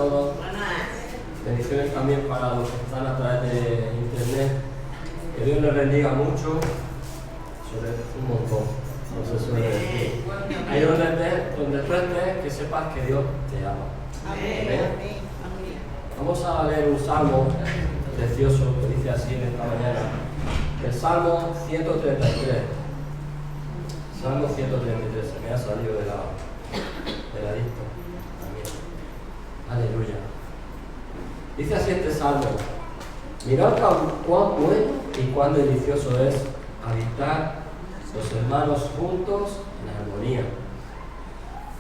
todos. Bendiciones también para los que están a través de internet. Que Dios les bendiga mucho. Sobre un montón, no se suele decir. Ahí donde tú estés, que sepas que Dios te ama. Amén. Vamos a leer un salmo precioso que dice así en esta mañana. El Salmo 133. Salmo 133, se me ha salido de la lista. Aleluya. Dice así este salmo: mirad cuán bueno y cuán delicioso es habitar los hermanos juntos en armonía.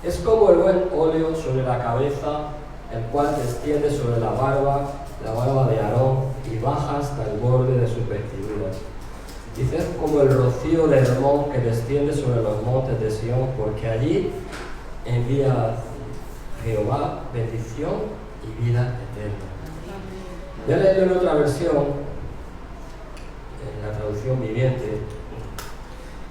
Es como el buen óleo sobre la cabeza, el cual desciende sobre la barba de Aarón y baja hasta el borde de sus vestiduras. Dice: es como el rocío de Hermón que desciende sobre los montes de Sión, porque allí envía Jehová bendición y vida eterna. Voy a leerlo en otra versión, en la traducción viviente,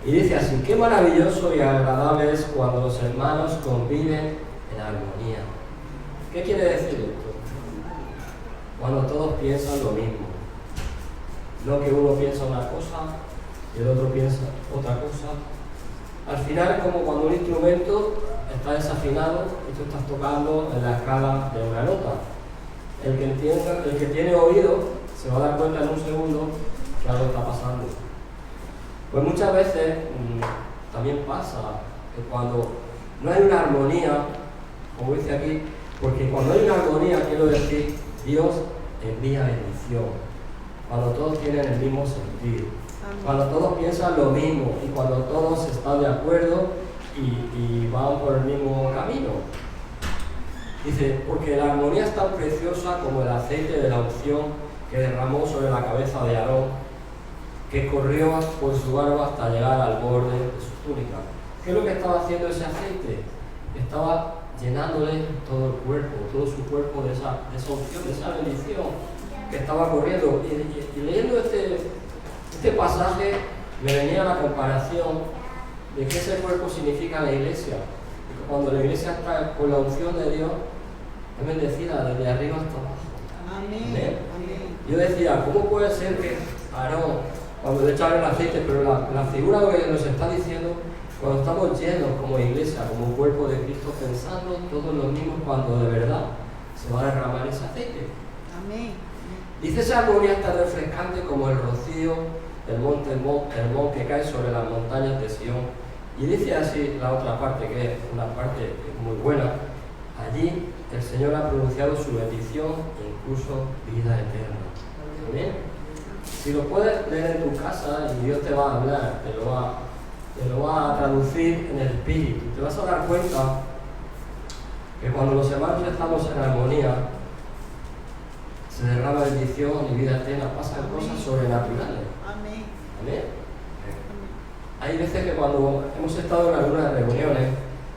y dice así: qué maravilloso y agradable es cuando los hermanos conviven en armonía. ¿Qué quiere decir esto? Cuando todos piensan lo mismo, no que uno piensa una cosa y el otro piensa otra cosa. Al final es como cuando un instrumento está desafinado y tú estás tocando en la escala de una nota. El que tiene oído se va a dar cuenta en un segundo que algo está pasando. Pues muchas veces también pasa que cuando no hay una armonía, como dice aquí, porque cuando hay una armonía, quiero decir, Dios envía bendición. Cuando todos tienen el mismo sentido, cuando todos piensan lo mismo y cuando todos están de acuerdo y van por el mismo camino. Dice: porque la armonía es tan preciosa como el aceite de la unción que derramó sobre la cabeza de Aarón, que corrió por su barba hasta llegar al borde de su túnica. ¿Qué es lo que estaba haciendo ese aceite? Estaba llenándole todo el cuerpo, todo su cuerpo de esa unción, de esa bendición que estaba corriendo. Y leyendo este pasaje me venía la comparación de que ese cuerpo significa la iglesia. Y cuando la iglesia está con la unción de Dios, es bendecida desde arriba hasta abajo. Amén. Yo decía, ¿cómo puede ser que Aarón, cuando le echaron el aceite, pero la figura que nos está diciendo, cuando estamos llenos como iglesia, como cuerpo de Cristo, pensando todos los mismos, cuando de verdad se va a derramar ese aceite? Amén. Dice: esa armonía es tan refrescante como el rocío del monte Hermón que cae sobre las montañas de Sión. Y dice así la otra parte, que es una parte muy buena: allí el Señor ha pronunciado su bendición e incluso vida eterna. Amén. Si lo puedes leer en tu casa y Dios te va a hablar, te lo va a traducir en el espíritu, te vas a dar cuenta que cuando los hermanos estamos en armonía, se derrama bendición y vida eterna, pasan cosas sobrenaturales. Amén. Amén. Hay veces que cuando hemos estado en algunas reuniones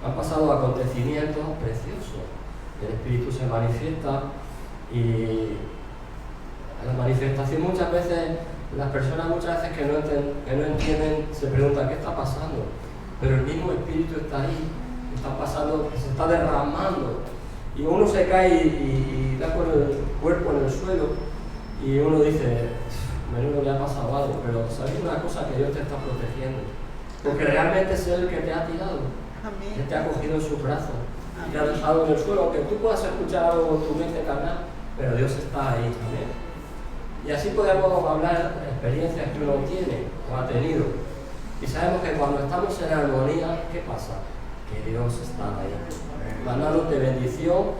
han pasado acontecimientos preciosos. El Espíritu se manifiesta y la manifestación muchas veces, las personas que no entienden se preguntan ¿qué está pasando? Pero el mismo Espíritu está ahí, está pasando, se está derramando. Y uno se cae y da con el cuerpo en el suelo y uno dice: menudo le ha pasado algo, pero ¿sabes una cosa? Que Dios te está protegiendo, porque realmente es Él que te ha tirado. Amén. Él te ha cogido en sus brazos y te ha dejado en el suelo, aunque tú puedas escuchar algo con tu mente carnal, pero Dios está ahí también. Y así podemos hablar de experiencias que uno tiene o ha tenido, y sabemos que cuando estamos en armonía, ¿qué pasa? Que Dios está ahí, mandándote bendición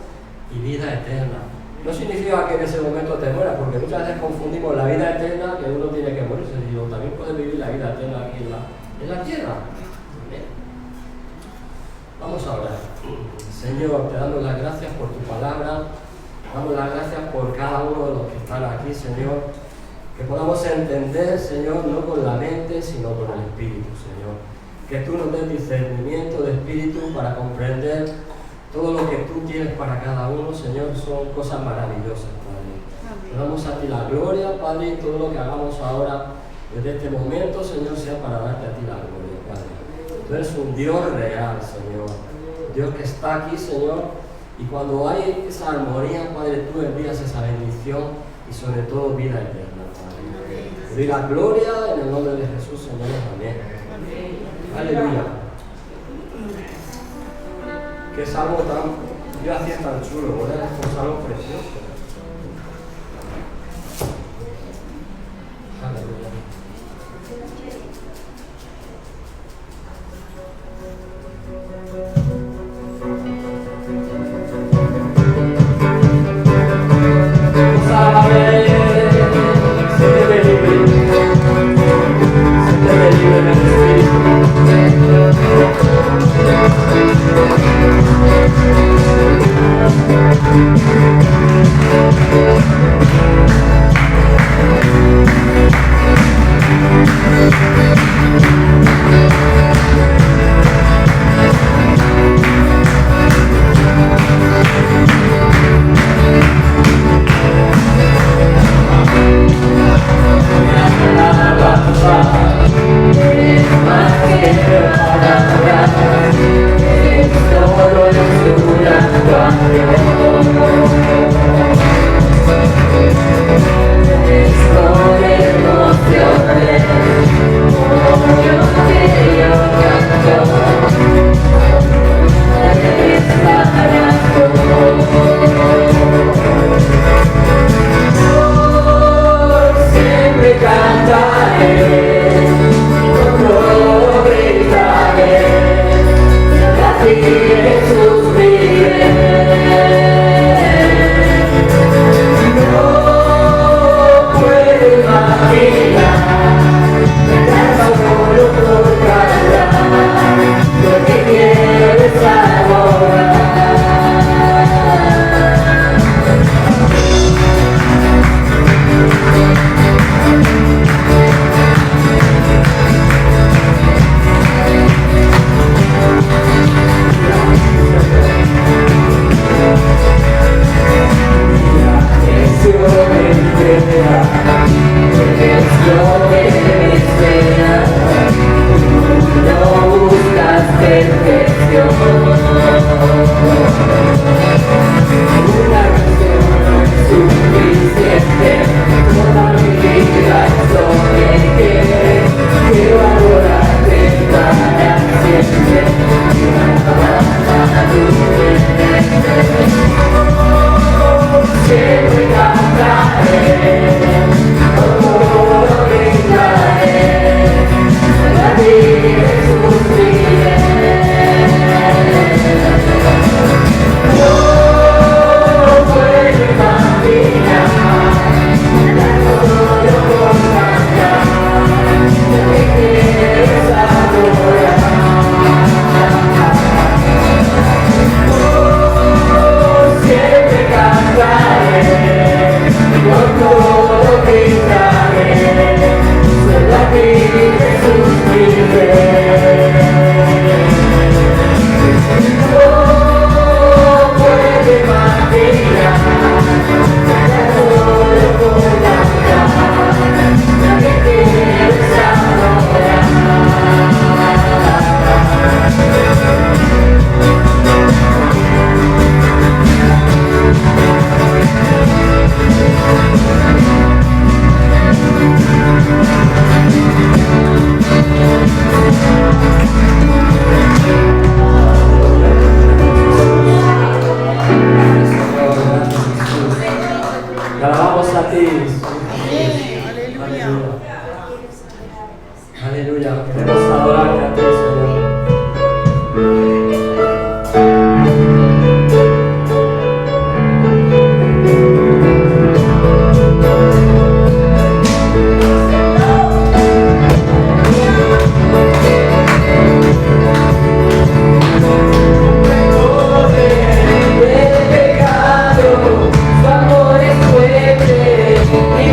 y vida eterna. No significa que en ese momento te mueras, porque muchas veces confundimos la vida eterna, que uno tiene que morirse, digo, también puedes vivir la vida eterna aquí en la tierra. Amén. Vamos a orar. Señor, te damos las gracias por tu palabra, damos las gracias por cada uno de los que están aquí, Señor, que podamos entender, Señor, no con la mente, sino con el Espíritu, Señor. Que tú nos des discernimiento de espíritu para comprender todo lo que tú tienes para cada uno, Señor. Son cosas maravillosas, Padre. Te damos a ti la gloria, Padre, y todo lo que hagamos ahora, desde este momento, Señor, sea para darte a ti la gloria, Padre. Tú eres un Dios real, Señor. Dios que está aquí, Señor, Y cuando hay esa armonía, Padre, tú envías esa bendición y sobre todo vida eterna, Padre. Te doy la gloria en el nombre de Jesús, Señor. Amén. Aleluya. Qué salmo tan, gracias, tan chulo, ¿verdad? Es un salmo precioso. Aleluya.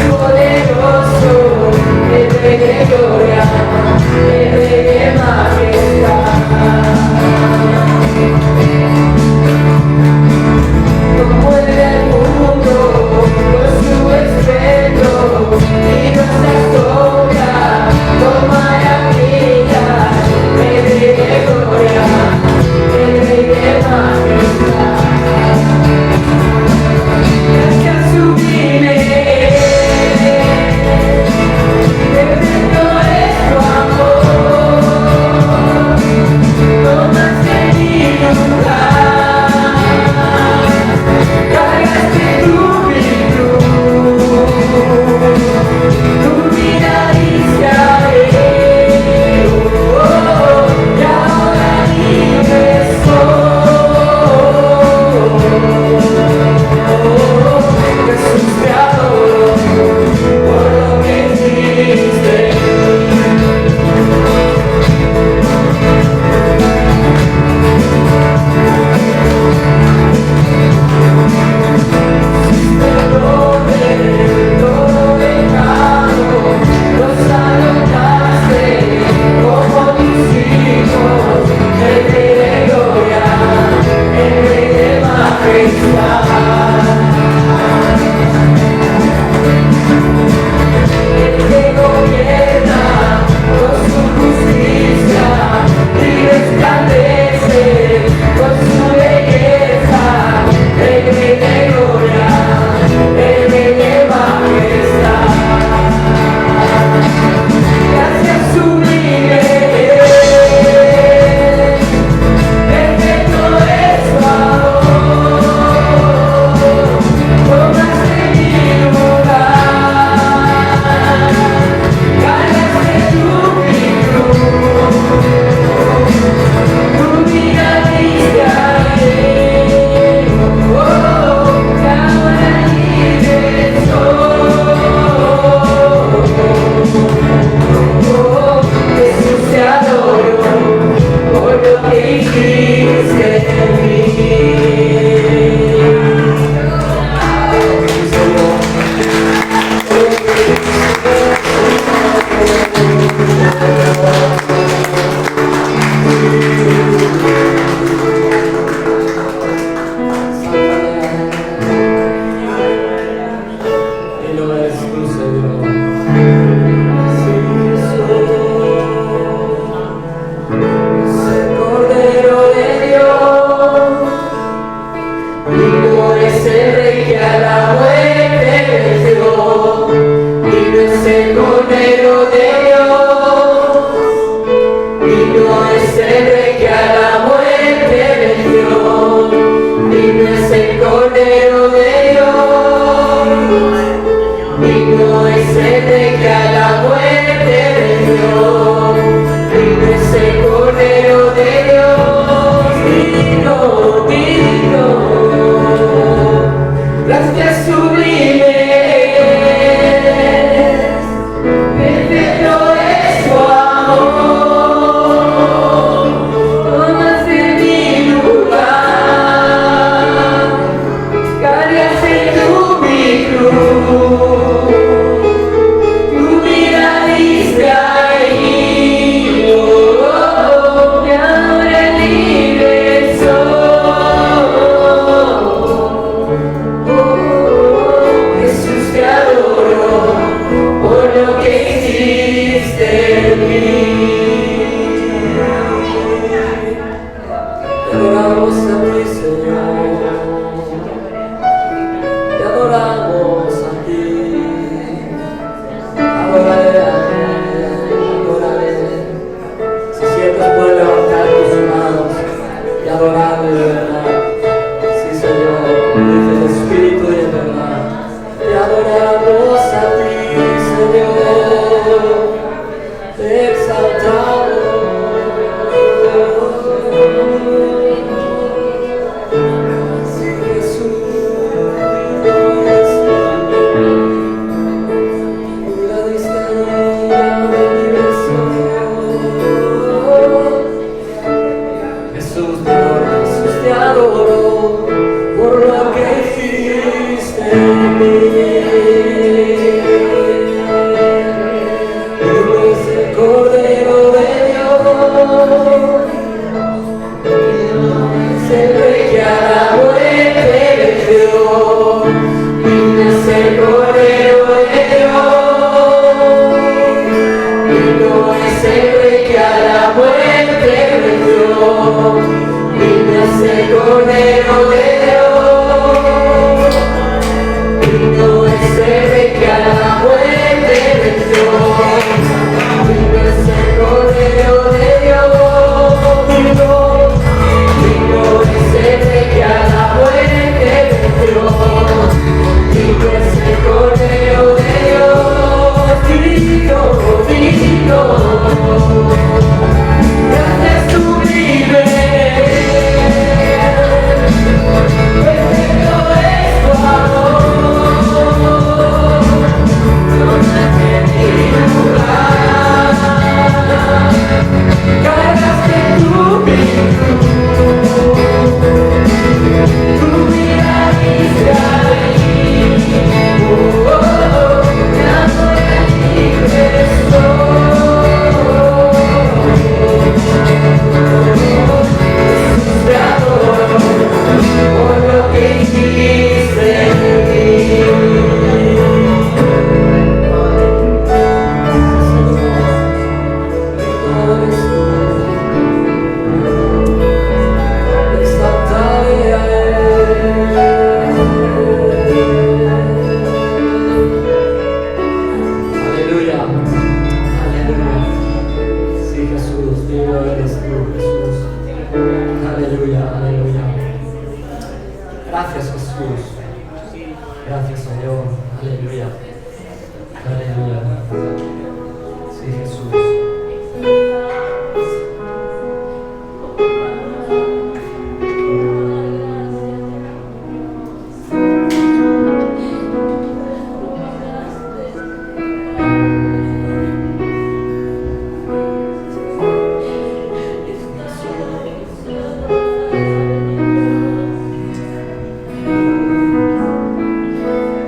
Poderoso Gracias sublimes, perfecto es tu amor, tomaste mi lugar, cargaste tu mi cruz, tu vida diste ahí, y ahora libre soy. Jesús, te adoro por lo que hiciste en mí. Te adoramos a ti, Señor. Te adoramos a ti. Adórale a Él, adórale. Si sientes, puedes levantar tus manos y adorarle de verdad. Sí, Señor, desde el Espíritu y en verdad. Te adoramos a ti, Señor. Te exaltamos. Sí, Jesús, vida diste ahí, libre soy. Jesús, te adoro por lo que hiciste en mí. Tú eres el Cordero de Dios, es el Rey que a la muerte venció. Tú eres el Cordero de Dios, y no es el Rey que a la muerte venció. Es el Cordero de Dios, y no es el Rey que a la muerte venció. Y no es el Cordero de Dios, y no es el Rey que a la muerte venció. Y no es el Cordero de Dios, digno. Gracias sublime. Gracias, Señor. Aleluya. Aleluya. Sí, Jesús.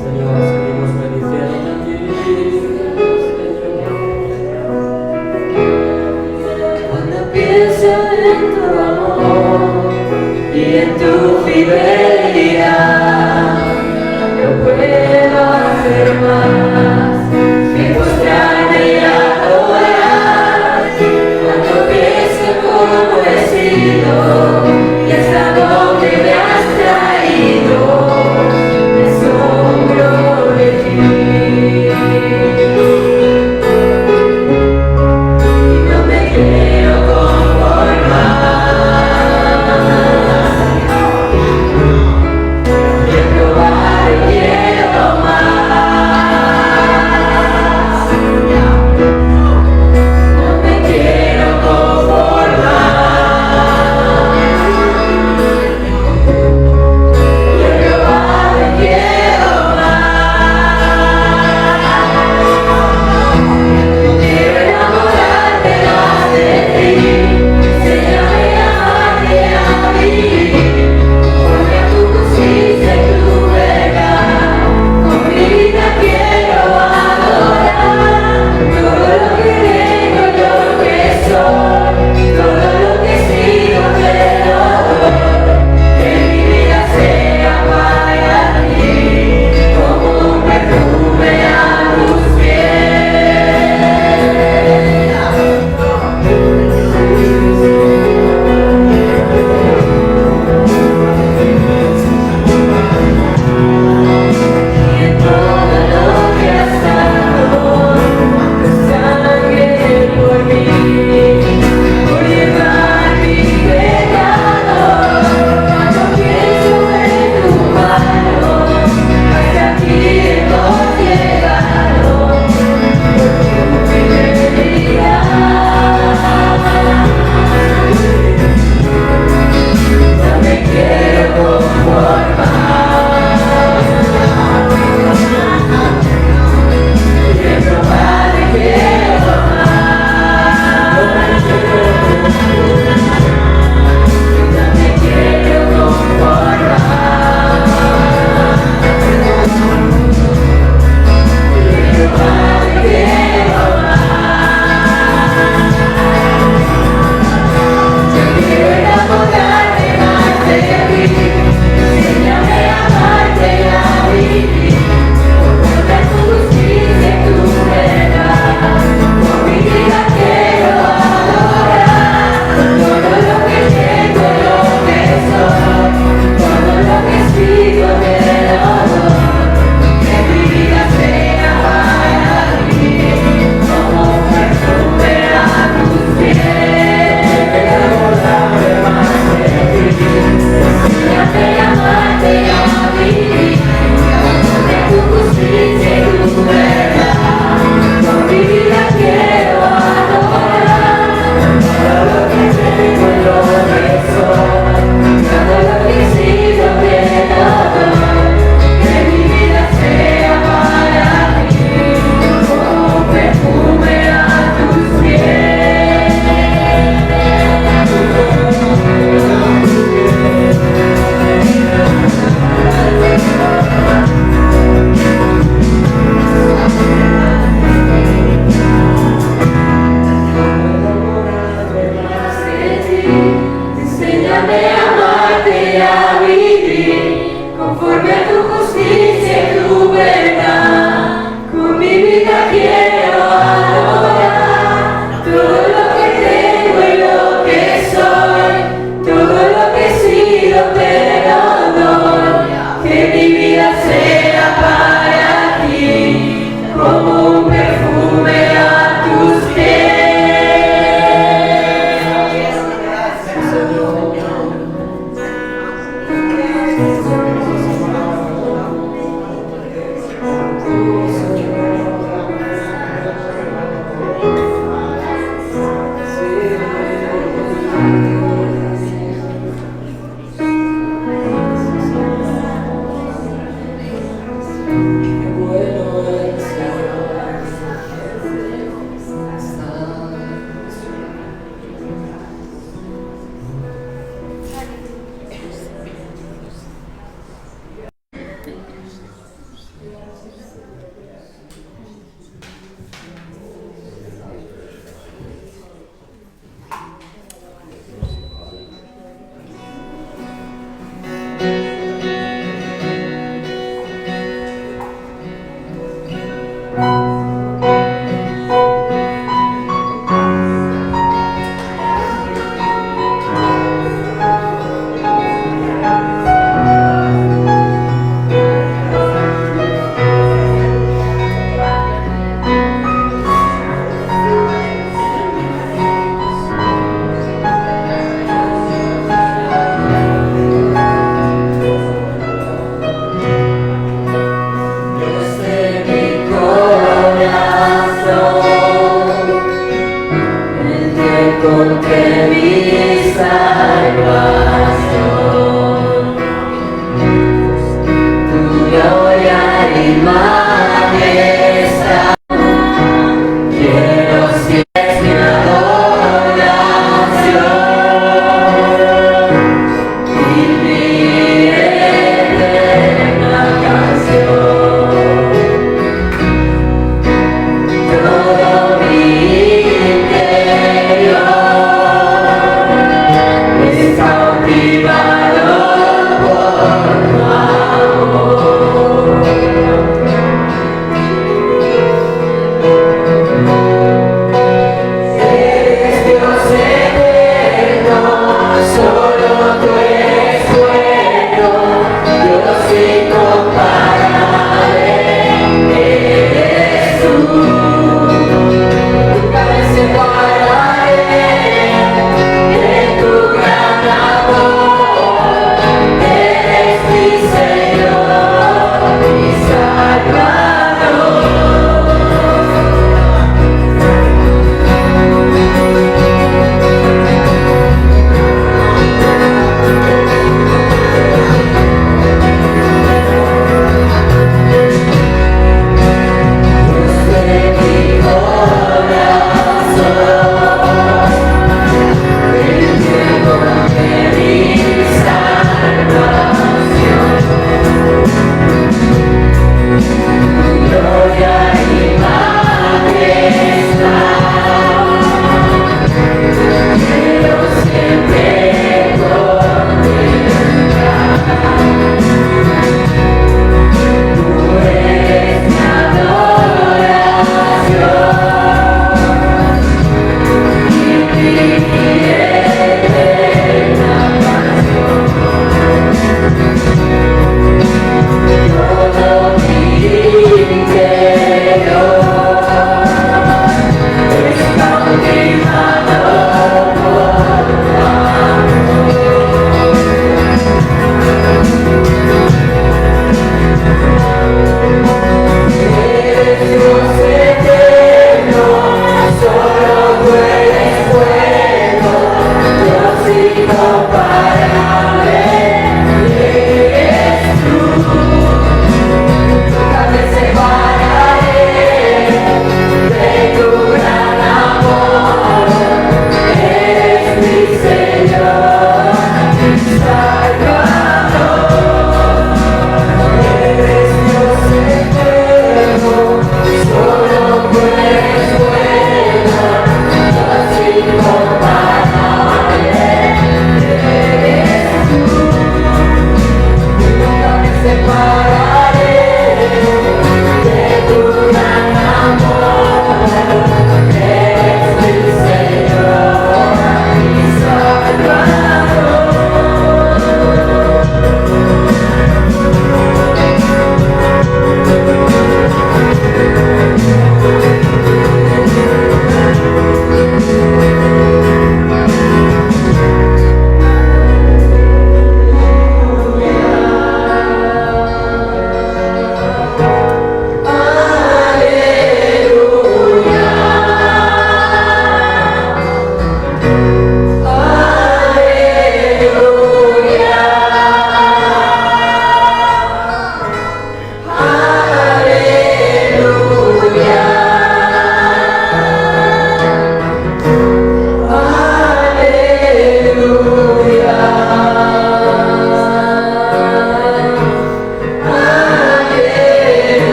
Señor, seguimos bendiciéndote a ti.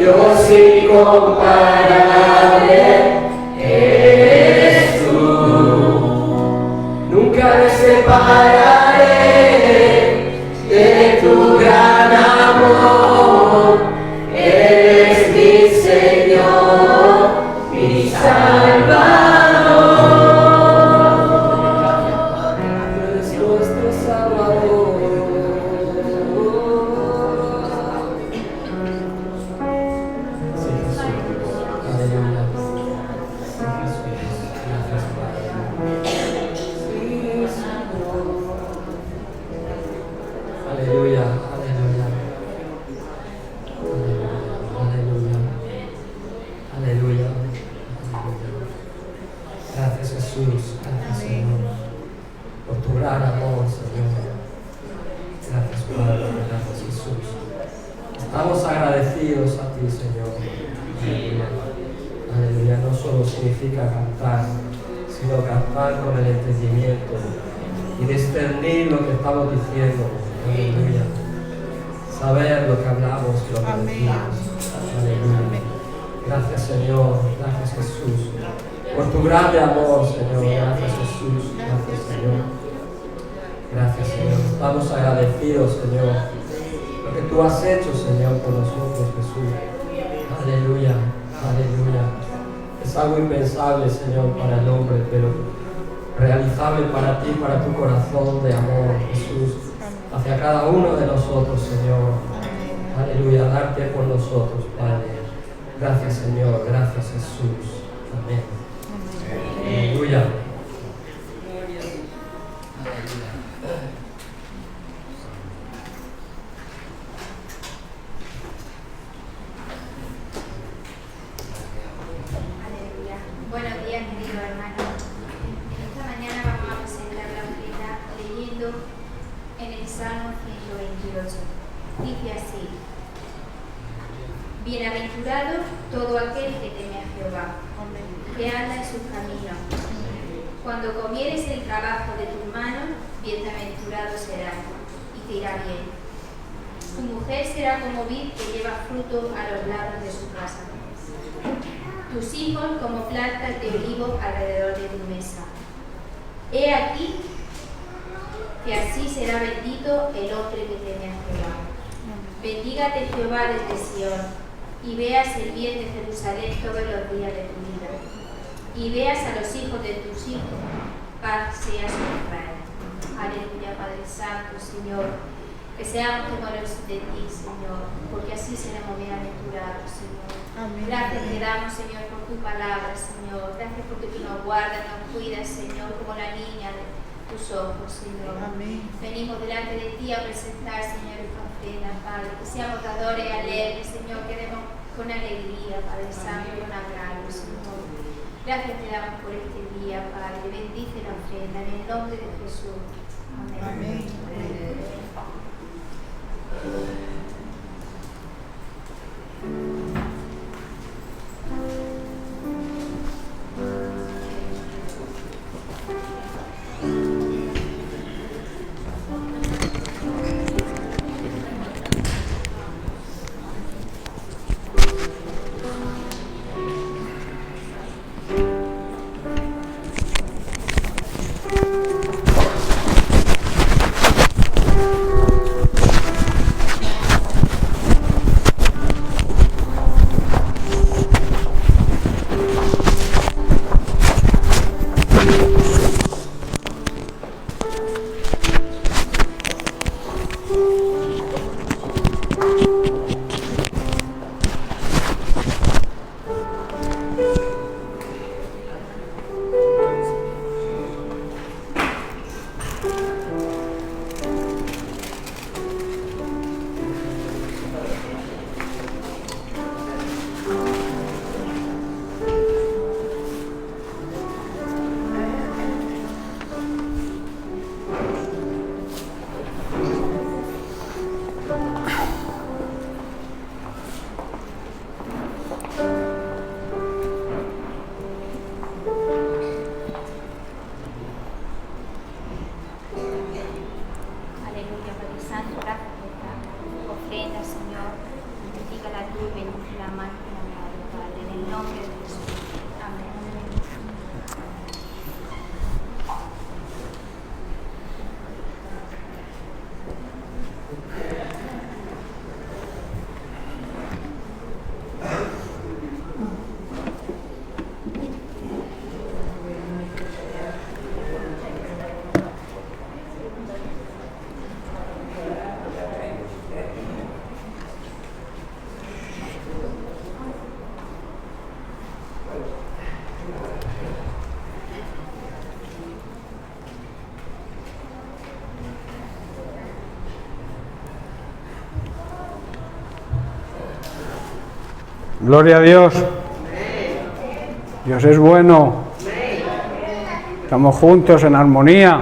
Dios incomparable eres tú. Nunca me separaré de tu gran amor. Eres mi Señor, mi Salvador. Eres nuestro Salvador. Sí, Jesús. Aleluya. Sí, Jesús. Gracias, Padre. Sí, Señor. Aleluya, aleluya. Aleluya. Aleluya. Aleluya. Gracias, Jesús. Gracias, Señor, por tu gran amor, Señor. Gracias, Padre. Gracias, Jesús. Estamos agradecidos a ti, Señor. Aleluya. Aleluya. No solo significa cantar, sino cantar con el entendimiento y discernir lo que estamos diciendo. Aleluya. Saber lo que hablamos y lo que decimos. Aleluya. Gracias, Señor. Gracias, Jesús. Por tu grande amor, Señor. Gracias, Jesús. Gracias, Señor. Gracias, Señor. Estamos agradecidos, Señor, lo que tú has hecho, Señor, por nosotros, Jesús. Aleluya. Aleluya. Es algo impensable, Señor, para el hombre, pero realizable para ti, para tu corazón de amor, Jesús, hacia cada uno de nosotros, Señor. Aleluya. Darte por nosotros, Padre. Gracias, Señor. Gracias, Jesús. Amén. Aleluya. Aleluya. Buenos días, queridos hermanos. Esta mañana vamos a presentar la ofrenda leyendo en el Salmo 128. Dice así: Bienaventurado todo aquel que teme a Jehová, que anda en sus caminos. Cuando comieres el trabajo de tus manos, bienaventurado serás, y te irá bien. Tu mujer será como vid que lleva fruto a los lados de su casa. Tus hijos como plantas de olivo alrededor de tu mesa. He aquí que así será bendito el hombre que teme a Jehová. Bendígate Jehová desde Sión, y veas el bien de Jerusalén todos los días de tu vida. Y veas a los hijos de tus hijos, paz sea sobre Israel. Aleluya, Padre Santo, Señor. Que seamos temerosos de ti, Señor, porque así seremos bienaventurados, Señor. Amén. Gracias te damos, Señor, por tu palabra, Señor. Gracias porque tú nos guardas, nos cuidas, Señor, como la niña de tus ojos, Señor. Amén. Venimos delante de ti a presentar, Señor, esta ofrenda, Padre. Que seamos dadores alegres, Señor, que demos con alegría, Padre Santo, con agrado, Señor. Gracias te damos por este día, Padre. Bendice la ofrenda en el nombre de Jesús. Amén. Amén. la mano que me ha dado el Padre, en el nombre de Jesús. Amén. Gloria a Dios. Dios es bueno. Estamos juntos en armonía.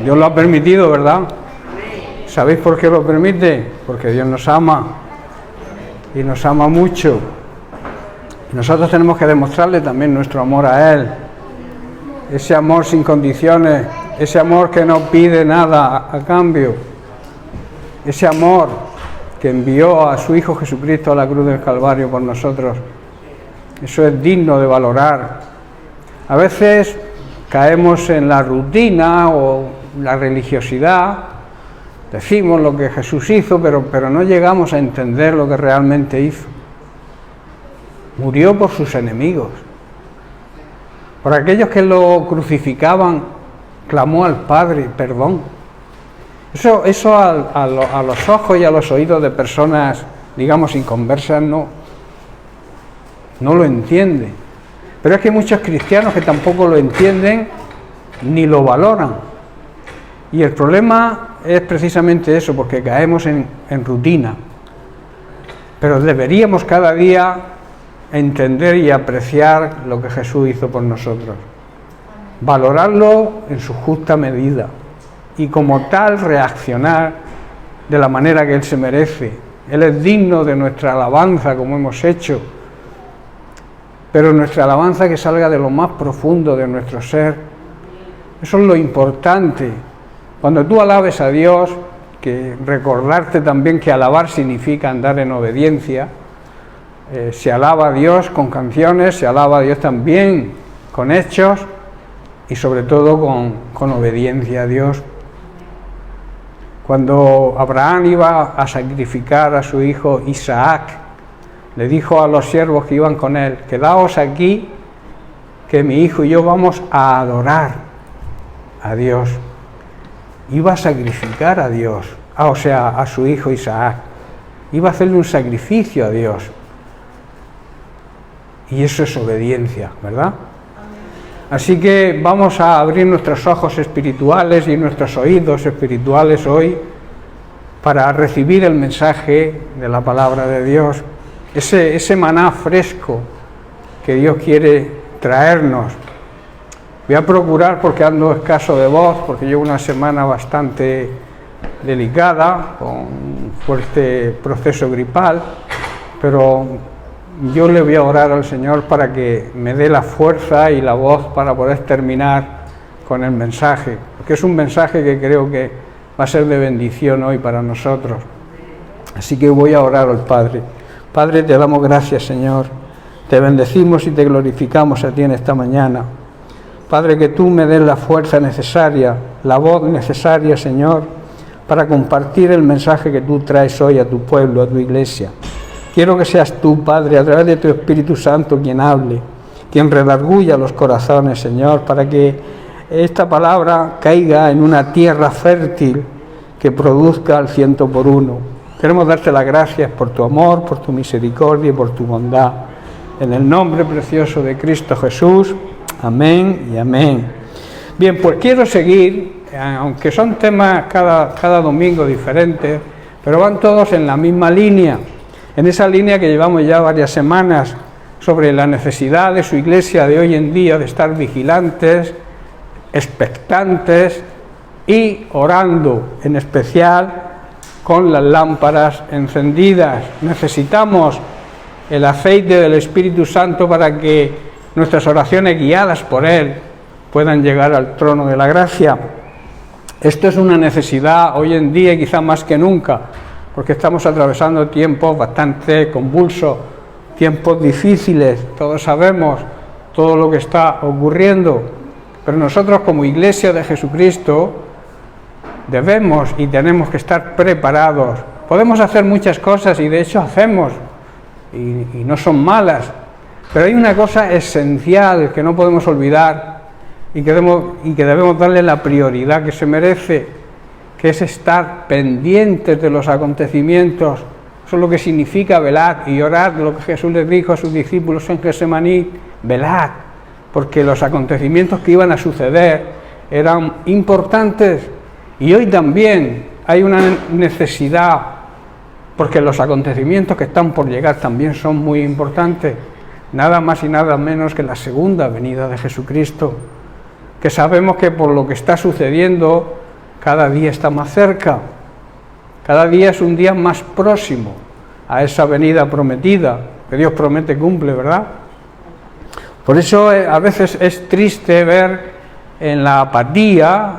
Dios lo ha permitido, ¿verdad? ¿Sabéis por qué lo permite? Porque Dios nos ama. Y nos ama mucho. Y nosotros tenemos que demostrarle también nuestro amor a Él. Ese amor sin condiciones. Ese amor que no pide nada a cambio. Ese amor que envió a su Hijo Jesucristo a la cruz del Calvario por nosotros. Eso es digno de valorar. A veces caemos en la rutina o la religiosidad, decimos lo que Jesús hizo, pero no llegamos a entender lo que realmente hizo. Murió por sus enemigos. Por aquellos que lo crucificaban, clamó al Padre perdón. Eso a los ojos y a los oídos de personas, digamos, inconversas, no lo entiende. Pero es que hay muchos cristianos que tampoco lo entienden ni lo valoran. Y el problema es precisamente eso, porque caemos en rutina. Pero deberíamos cada día entender y apreciar lo que Jesús hizo por nosotros. Valorarlo en su justa medida. Y como tal reaccionar de la manera que Él se merece. Él es digno de nuestra alabanza, como hemos hecho, pero nuestra alabanza que salga de lo más profundo de nuestro ser. Eso es lo importante. Cuando tú alabes a Dios, que recordarte también que alabar significa andar en obediencia. Se alaba a Dios con canciones, se alaba a Dios también con hechos y sobre todo con obediencia a Dios. Cuando Abraham iba a sacrificar a su hijo Isaac, le dijo a los siervos que iban con él: quedaos aquí, que mi hijo y yo vamos a adorar a Dios. Iba a sacrificar a Dios, a su hijo Isaac. Iba a hacerle un sacrificio a Dios. Y eso es obediencia, ¿verdad? Así que vamos a abrir nuestros ojos espirituales y nuestros oídos espirituales hoy para recibir el mensaje de la palabra de Dios, ese maná fresco que Dios quiere traernos. Voy a procurar, porque ando escaso de voz, porque llevo una semana bastante delicada, con un fuerte proceso gripal, pero yo le voy a orar al Señor para que me dé la fuerza y la voz para poder terminar con el mensaje, porque es un mensaje que creo que va a ser de bendición hoy para nosotros. Así que voy a orar al Padre. Padre, te damos gracias, Señor. Te bendecimos y te glorificamos a ti en esta mañana. Padre, que tú me des la fuerza necesaria, la voz necesaria, Señor, para compartir el mensaje que tú traes hoy a tu pueblo, a tu iglesia. Quiero que seas tú, Padre, a través de tu Espíritu Santo, quien hable, quien redarguya los corazones, Señor, para que esta palabra caiga en una tierra fértil que produzca al 100%. Queremos darte las gracias por tu amor, por tu misericordia y por tu bondad. En el nombre precioso de Cristo Jesús. Amén y amén. Bien, pues quiero seguir, aunque son temas cada domingo diferentes, pero van todos en la misma línea. En esa línea que llevamos ya varias semanas sobre la necesidad de su iglesia de hoy en día de estar vigilantes, expectantes y orando, en especial con las lámparas encendidas. Necesitamos el aceite del Espíritu Santo para que nuestras oraciones guiadas por Él puedan llegar al trono de la gracia. Esto es una necesidad hoy en día y quizá más que nunca, porque estamos atravesando tiempos bastante convulsos tiempos difíciles, todos sabemos todo lo que está ocurriendo, pero nosotros como Iglesia de Jesucristo debemos y tenemos que estar preparados. Podemos hacer muchas cosas y de hecho hacemos, y no son malas, pero hay una cosa esencial que no podemos olvidar y que debemos darle la prioridad que se merece, que es estar pendientes de los acontecimientos. Eso es lo que significa velar y orar, lo que Jesús les dijo a sus discípulos en Getsemaní: velad, porque los acontecimientos que iban a suceder eran importantes, y hoy también hay una necesidad, porque los acontecimientos que están por llegar también son muy importantes, nada más y nada menos que la segunda venida de Jesucristo, que sabemos que por lo que está sucediendo cada día está más cerca, cada día es un día más próximo a esa venida prometida, que Dios promete cumple, ¿verdad? Por eso a veces es triste ver en la apatía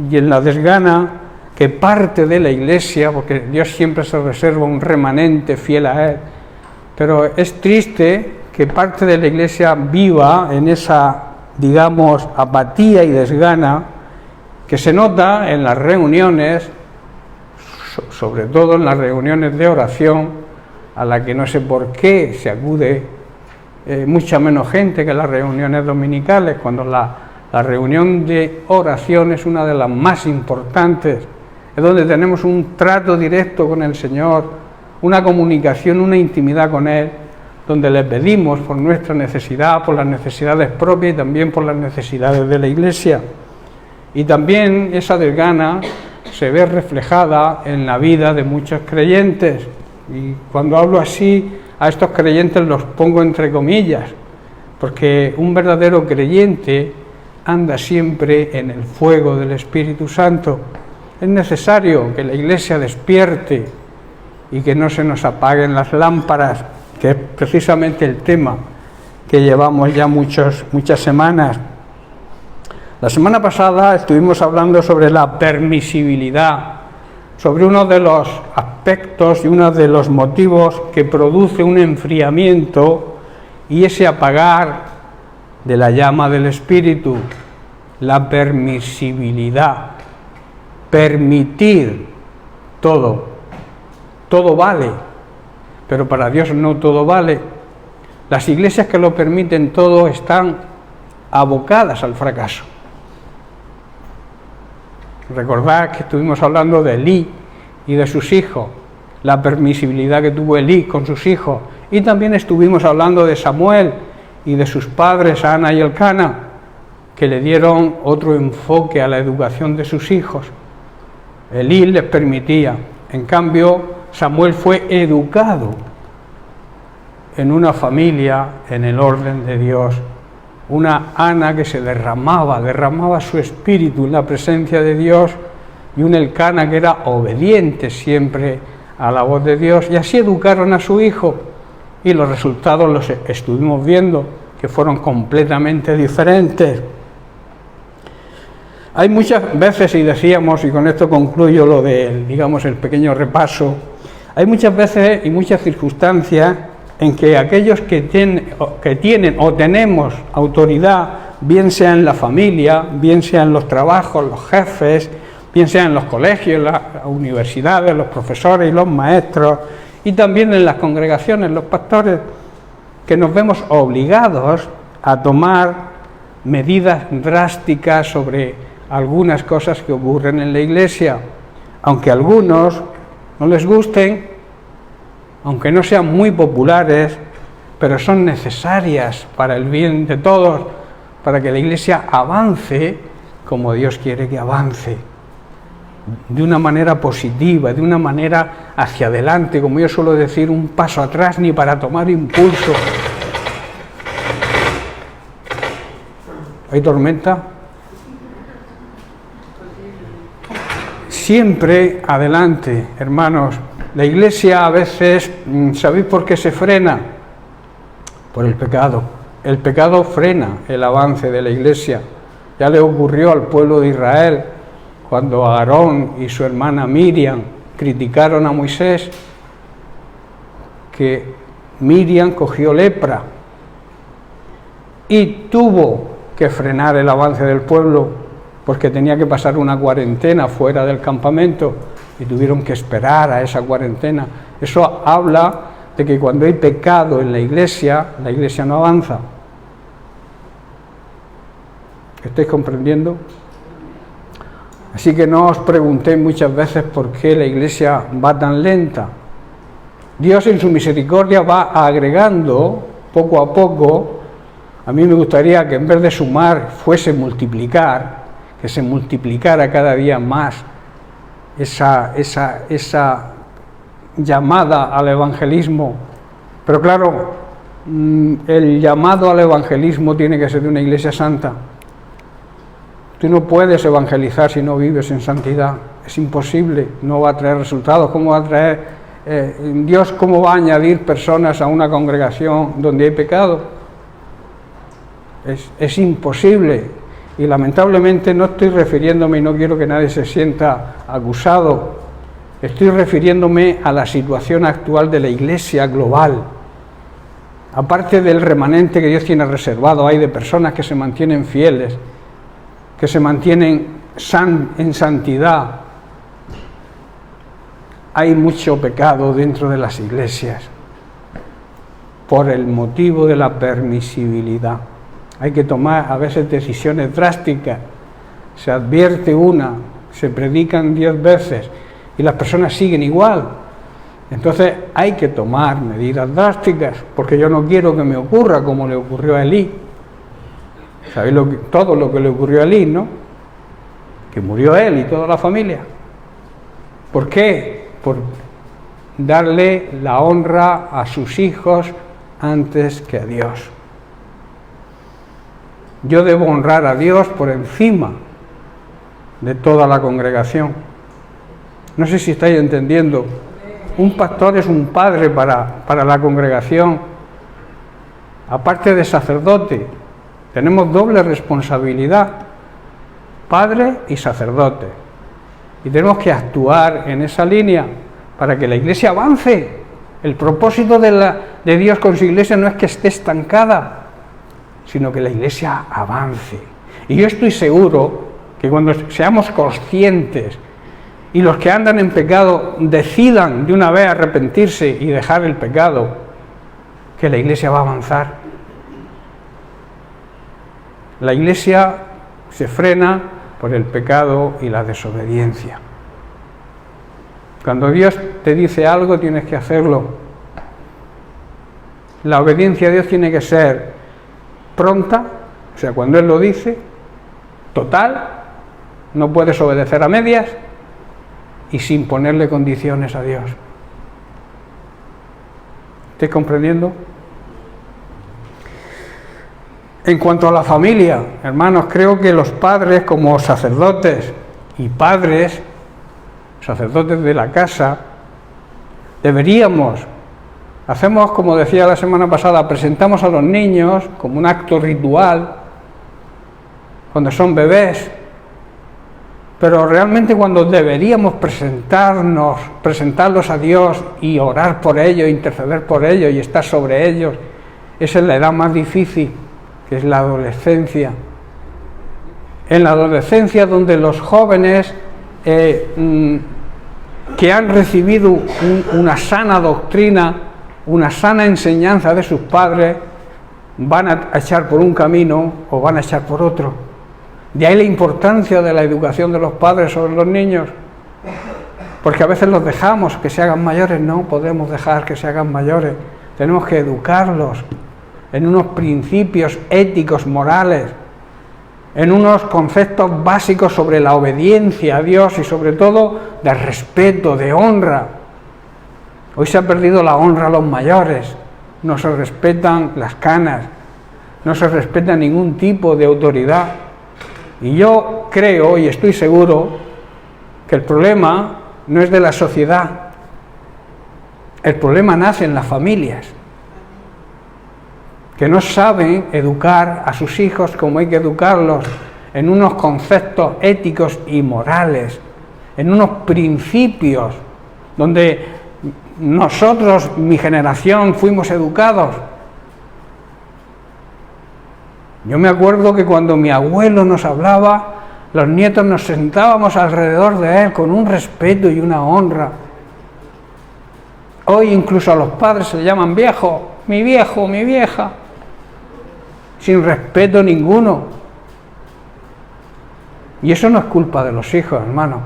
y en la desgana que parte de la Iglesia, porque Dios siempre se reserva un remanente fiel a Él, pero es triste que parte de la Iglesia viva en esa, digamos, apatía y desgana que se nota en las reuniones, sobre todo en las reuniones de oración, a la que no sé por qué se acude mucha menos gente que las reuniones dominicales, cuando la reunión de oración es una de las más importantes, es donde tenemos un trato directo con el Señor, una comunicación, una intimidad con Él, donde le pedimos por nuestra necesidad, por las necesidades propias y también por las necesidades de la Iglesia. Y también esa desgana se ve reflejada en la vida de muchos creyentes. Y cuando hablo así, a estos creyentes los pongo entre comillas, porque un verdadero creyente anda siempre en el fuego del Espíritu Santo. Es necesario que la Iglesia despierte y que no se nos apaguen las lámparas, que es precisamente el tema que llevamos ya muchas semanas. La semana pasada estuvimos hablando sobre la permisibilidad, sobre uno de los aspectos y uno de los motivos que produce un enfriamiento y ese apagar de la llama del Espíritu, la permisibilidad, permitir todo vale, pero para Dios no todo vale. Las iglesias que lo permiten todo están abocadas al fracaso. Recordad que estuvimos hablando de Elí y de sus hijos, la permisibilidad que tuvo Elí con sus hijos, y también estuvimos hablando de Samuel y de sus padres, Ana y Elcana, que le dieron otro enfoque a la educación de sus hijos. Elí les permitía, en cambio Samuel fue educado en una familia en el orden de Dios. Una Ana que se derramaba su espíritu en la presencia de Dios, y un Elcana que era obediente siempre a la voz de Dios, y así educaron a su hijo, y los resultados los estuvimos viendo, que fueron completamente diferentes. Hay muchas veces, y decíamos, y con esto concluyo lo del, digamos, el pequeño repaso, hay muchas veces y muchas circunstancias en que aquellos que tienen o tenemos autoridad, bien sea en la familia, bien sea en los trabajos, los jefes, bien sea en los colegios, las universidades, los profesores y los maestros, y también en las congregaciones, los pastores, que nos vemos obligados a tomar medidas drásticas sobre algunas cosas que ocurren en la Iglesia, aunque a algunos no les gusten, aunque no sean muy populares, pero son necesarias para el bien de todos, para que la Iglesia avance como Dios quiere que avance, de una manera positiva, de una manera hacia adelante, como yo suelo decir, un paso atrás ni para tomar impulso. ¿Hay tormenta? Siempre adelante, hermanos. La Iglesia a veces, ¿sabéis por qué se frena? Por el pecado. El pecado frena el avance de la Iglesia. Ya le ocurrió al pueblo de Israel cuando Aarón y su hermana Miriam criticaron a Moisés, que Miriam cogió lepra y tuvo que frenar el avance del pueblo porque tenía que pasar una cuarentena fuera del campamento y tuvieron que esperar a esa cuarentena. Eso habla de que cuando hay pecado en la iglesia no avanza. ¿Estáis comprendiendo? Así que no os preguntéis muchas veces por qué la iglesia va tan lenta. Dios en su misericordia va agregando poco a poco. A mí me gustaría que en vez de sumar fuese multiplicar, que se multiplicara cada día más esa llamada al evangelismo. Pero claro, el llamado al evangelismo tiene que ser de una iglesia santa. Tú no puedes evangelizar si no vives en santidad. Es imposible, no va a traer resultados. ¿Cómo va a traer Dios? ¿Cómo va a añadir personas a una congregación donde hay pecado? Es imposible. Y lamentablemente no estoy refiriéndome, y no quiero que nadie se sienta acusado, estoy refiriéndome a la situación actual de la iglesia global. Aparte del remanente que Dios tiene reservado, hay de personas que se mantienen fieles, que se mantienen en santidad. Hay mucho pecado dentro de las iglesias por el motivo de la permisibilidad. Hay que tomar a veces decisiones drásticas. Se advierte una, se predican 10 veces y las personas siguen igual. Entonces hay que tomar medidas drásticas, porque yo no quiero que me ocurra como le ocurrió a Elí. ¿Sabéis todo lo que le ocurrió a Elí, no? Que murió él y toda la familia. ¿Por qué? Por darle la honra a sus hijos antes que a Dios. Yo debo honrar a Dios por encima de toda la congregación. No sé si estáis entendiendo. Un pastor es un padre para la congregación. Aparte de sacerdote, tenemos doble responsabilidad, padre y sacerdote. Y tenemos que actuar en esa línea para que la iglesia avance. El propósito de Dios con su iglesia no es que esté estancada, sino que la iglesia avance. Y yo estoy seguro que cuando seamos conscientes y los que andan en pecado decidan de una vez arrepentirse y dejar el pecado, que la iglesia va a avanzar. La iglesia se frena por el pecado y la desobediencia. Cuando Dios te dice algo, tienes que hacerlo. La obediencia a Dios tiene que ser pronta, o sea, cuando Él lo dice, total, no puedes obedecer a medias y sin ponerle condiciones a Dios. ¿Estáis comprendiendo? En cuanto a la familia, hermanos, creo que los padres como sacerdotes y padres, sacerdotes de la casa, hacemos como decía la semana pasada, presentamos a los niños como un acto ritual cuando son bebés, pero realmente cuando deberíamos presentarlos a Dios y orar por ellos, interceder por ellos y estar sobre ellos, esa es la edad más difícil, que es la adolescencia. En la adolescencia, donde los jóvenes que han recibido una sana doctrina, una sana enseñanza de sus padres, van a echar por un camino o van a echar por otro. De ahí la importancia de la educación de los padres sobre los niños, porque a veces los dejamos que se hagan mayores. No podemos dejar que se hagan mayores, tenemos que educarlos en unos principios éticos, morales, en unos conceptos básicos sobre la obediencia a Dios y sobre todo de respeto, de honra. Hoy se ha perdido la honra a los mayores, no se respetan las canas, no se respeta ningún tipo de autoridad. Y yo creo y estoy seguro que el problema no es de la sociedad, el problema nace en las familias, que no saben educar a sus hijos como hay que educarlos, en unos conceptos éticos y morales, en unos principios donde nosotros, mi generación, fuimos educados. Yo me acuerdo que cuando mi abuelo nos hablaba, los nietos nos sentábamos alrededor de él con un respeto y una honra. Hoy incluso a los padres se le llaman viejo, mi vieja, sin respeto ninguno. Y eso no es culpa de los hijos, hermano.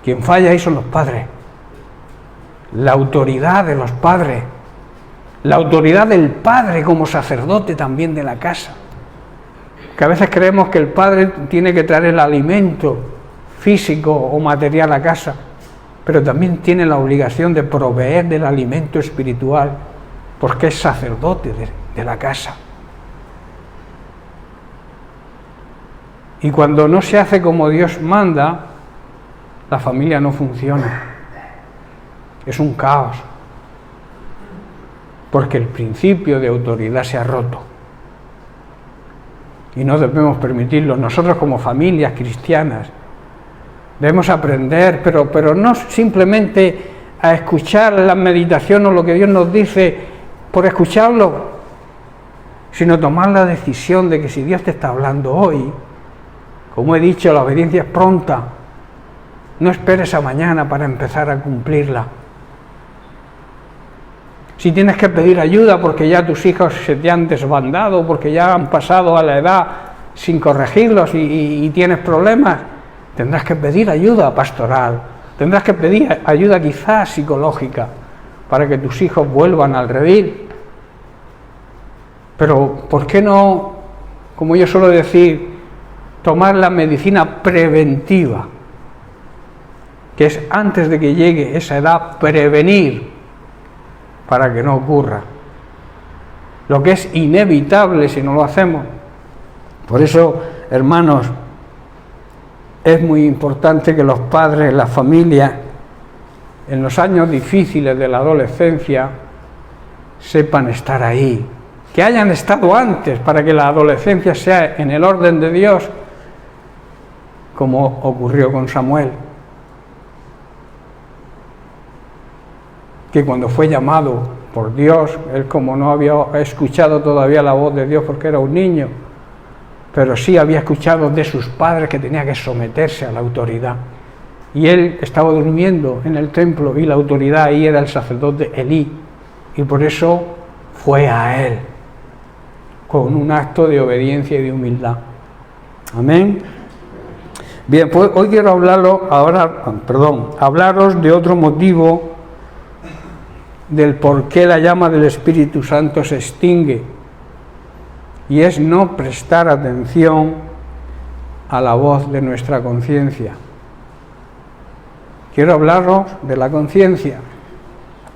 Quien falla ahí son los padres. La autoridad de los padres. La autoridad del padre como sacerdote también de la casa. Que a veces creemos que el padre tiene que traer el alimento físico o material a casa, pero también tiene la obligación de proveer del alimento espiritual, porque es sacerdote de la casa. Y cuando no se hace como Dios manda, la familia no funciona. Es un caos. Porque el principio de autoridad se ha roto. Y no debemos permitirlo. Nosotros como familias cristianas debemos aprender, pero no simplemente a escuchar la meditación o lo que Dios nos dice por escucharlo, sino tomar la decisión de que si Dios te está hablando hoy, como he dicho, la obediencia es pronta. No esperes a mañana para empezar a cumplirla. Si tienes que pedir ayuda porque ya tus hijos se te han desbandado, porque ya han pasado a la edad sin corregirlos y tienes problemas, tendrás que pedir ayuda pastoral, tendrás que pedir ayuda quizás psicológica para que tus hijos vuelvan al redil. Pero ¿por qué no, como yo suelo decir, tomar la medicina preventiva, que es antes de que llegue esa edad, prevenir para que no ocurra lo que es inevitable si no lo hacemos? Por eso, hermanos, es muy importante que los padres, la familia, en los años difíciles de la adolescencia, sepan estar ahí, que hayan estado antes para que la adolescencia sea en el orden de Dios, como ocurrió con Samuel, que cuando fue llamado por Dios, él como no había escuchado todavía la voz de Dios porque era un niño, pero sí había escuchado de sus padres que tenía que someterse a la autoridad. Y él estaba durmiendo en el templo y la autoridad ahí era el sacerdote Elí, y por eso fue a él, con un acto de obediencia y de humildad. Amén. Bien, pues hoy quiero hablaros de otro motivo del por qué la llama del Espíritu Santo se extingue, y es no prestar atención a la voz de nuestra conciencia. Quiero hablaros de la conciencia.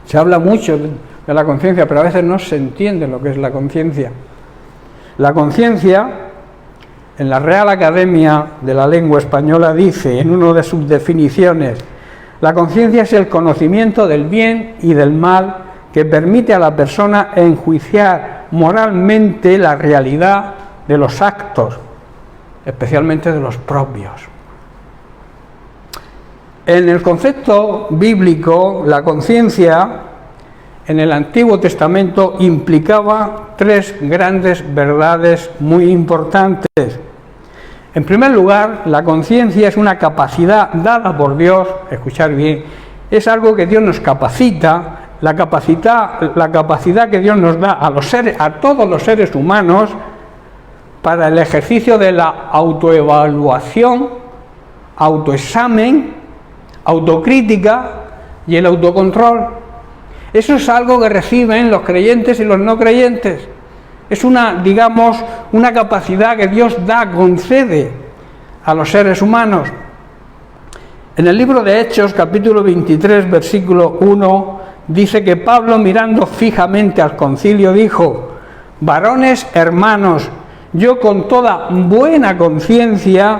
Se habla mucho de la conciencia, pero a veces no se entiende lo que es la conciencia. La conciencia, en la Real Academia de la Lengua Española, dice en una de sus definiciones: la conciencia es el conocimiento del bien y del mal que permite a la persona enjuiciar moralmente la realidad de los actos, especialmente de los propios. En el concepto bíblico, la conciencia en el Antiguo Testamento implicaba tres grandes verdades muy importantes. En primer lugar, la conciencia es una capacidad dada por Dios, escuchar bien, es algo que Dios nos capacita, la capacidad que Dios nos da a todos los seres humanos para el ejercicio de la autoevaluación, autoexamen, autocrítica y el autocontrol. Eso es algo que reciben los creyentes y los no creyentes. Es una capacidad que Dios concede a los seres humanos. En el libro de Hechos, capítulo 23, versículo 1, dice que Pablo, mirando fijamente al concilio, dijo: varones hermanos, yo con toda buena conciencia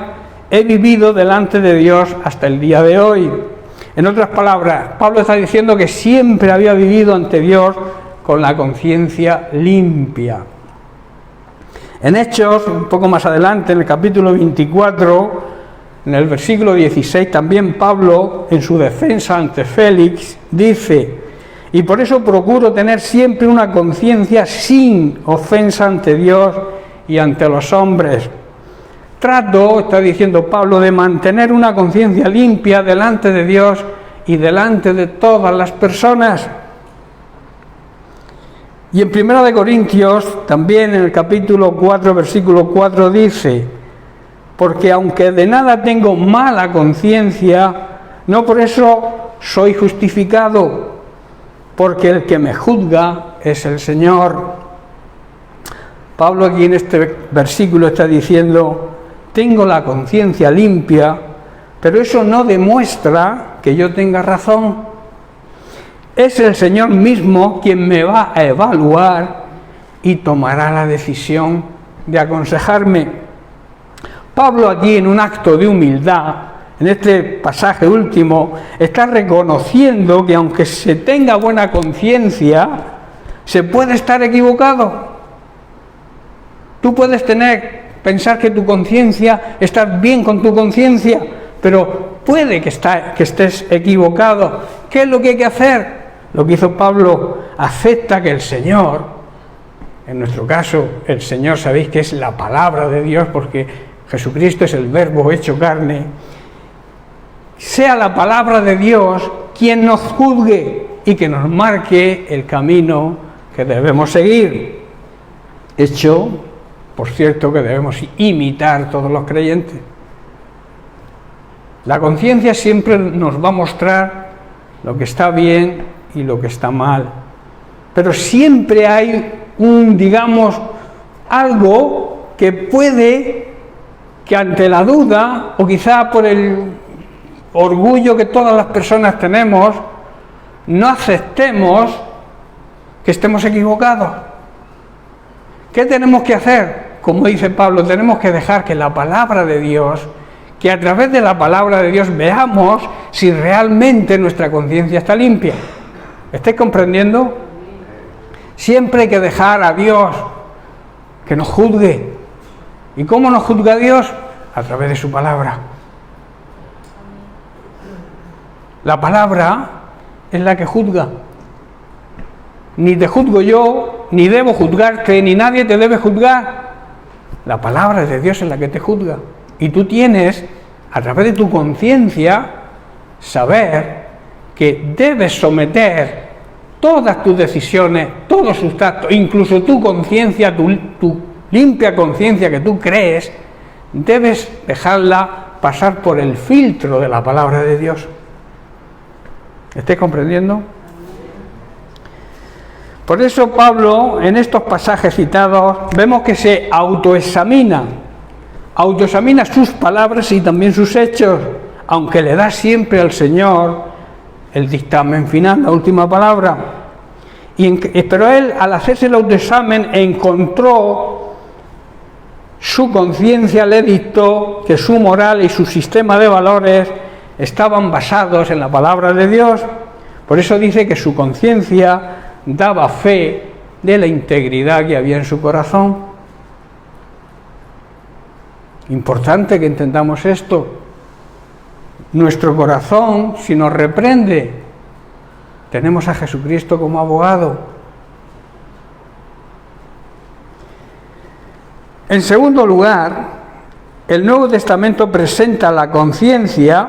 he vivido delante de Dios hasta el día de hoy. En otras palabras, Pablo está diciendo que siempre había vivido ante Dios con la conciencia limpia. En Hechos, un poco más adelante, en el capítulo 24, en el versículo 16, también Pablo, en su defensa ante Félix, dice: y por eso procuro tener siempre una conciencia sin ofensa ante Dios y ante los hombres. Trato, está diciendo Pablo, de mantener una conciencia limpia delante de Dios y delante de todas las personas. Y en 1 Corintios, también en el capítulo 4, versículo 4, dice: porque aunque de nada tengo mala conciencia, no por eso soy justificado, porque el que me juzga es el Señor. Pablo aquí en este versículo está diciendo: tengo la conciencia limpia, pero eso no demuestra que yo tenga razón. Es el Señor mismo quien me va a evaluar y tomará la decisión de aconsejarme. Pablo aquí, en un acto de humildad, en este pasaje último, está reconociendo que aunque se tenga buena conciencia, se puede estar equivocado. Tú puedes pensar que tu conciencia, estás bien con tu conciencia, pero puede que estés equivocado. ¿Qué es lo que hay que hacer? Lo que hizo Pablo: acepta que el Señor, en nuestro caso el Señor sabéis que es la palabra de Dios, porque Jesucristo es el Verbo hecho carne, sea la palabra de Dios quien nos juzgue y que nos marque el camino que debemos seguir. Hecho, por cierto, que debemos imitar todos los creyentes. La conciencia siempre nos va a mostrar lo que está bien y lo que está mal, pero siempre hay algo que puede que ante la duda, o quizá por el orgullo que todas las personas tenemos, no aceptemos que estemos equivocados. ¿Qué tenemos que hacer? Como dice Pablo, tenemos que dejar que la palabra de Dios, que a través de la palabra de Dios veamos si realmente nuestra conciencia está limpia. ¿Estáis comprendiendo? Siempre hay que dejar a Dios que nos juzgue. ¿Y cómo nos juzga Dios? A través de su palabra. La palabra es la que juzga. Ni te juzgo yo, ni debo juzgarte, ni nadie te debe juzgar. La palabra de Dios es la que te juzga. Y tú tienes, a través de tu conciencia, saber que debes someter todas tus decisiones, todos sus actos, incluso tu conciencia, tu limpia conciencia que tú crees, debes dejarla pasar por el filtro de la palabra de Dios. ¿Estáis comprendiendo? Por eso Pablo, en estos pasajes citados, vemos que se autoexamina sus palabras y también sus hechos, aunque le da siempre al Señor el dictamen final, la última palabra. Pero él, al hacerse el autoexamen, encontró, su conciencia le dictó que su moral y su sistema de valores estaban basados en la palabra de Dios. Por eso dice que su conciencia daba fe de la integridad que había en su corazón. Importante que entendamos esto. Nuestro corazón, si nos reprende, tenemos a Jesucristo como abogado. En segundo lugar, el Nuevo Testamento presenta la conciencia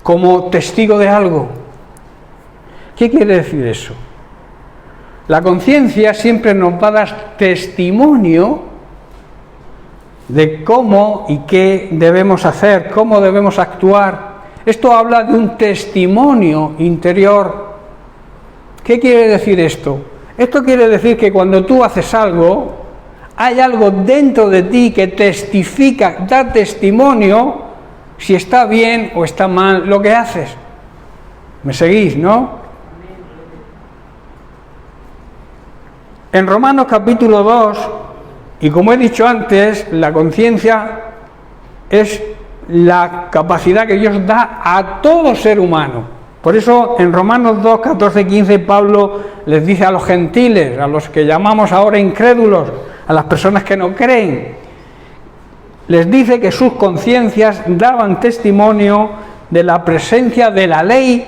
como testigo de algo. ¿Qué quiere decir eso? La conciencia siempre nos va a dar testimonio de cómo y qué debemos hacer, cómo debemos actuar. Esto habla de un testimonio interior. ¿Qué quiere decir esto? Esto quiere decir que cuando tú haces algo, hay algo dentro de ti que testifica, da testimonio si está bien o está mal lo que haces. ¿Me seguís, no? En Romanos capítulo 2, y como he dicho antes, la conciencia es la capacidad que Dios da a todo ser humano. Por eso en Romanos 2, 14 y 15 Pablo les dice a los gentiles, a los que llamamos ahora incrédulos, a las personas que no creen, les dice que sus conciencias daban testimonio de la presencia de la ley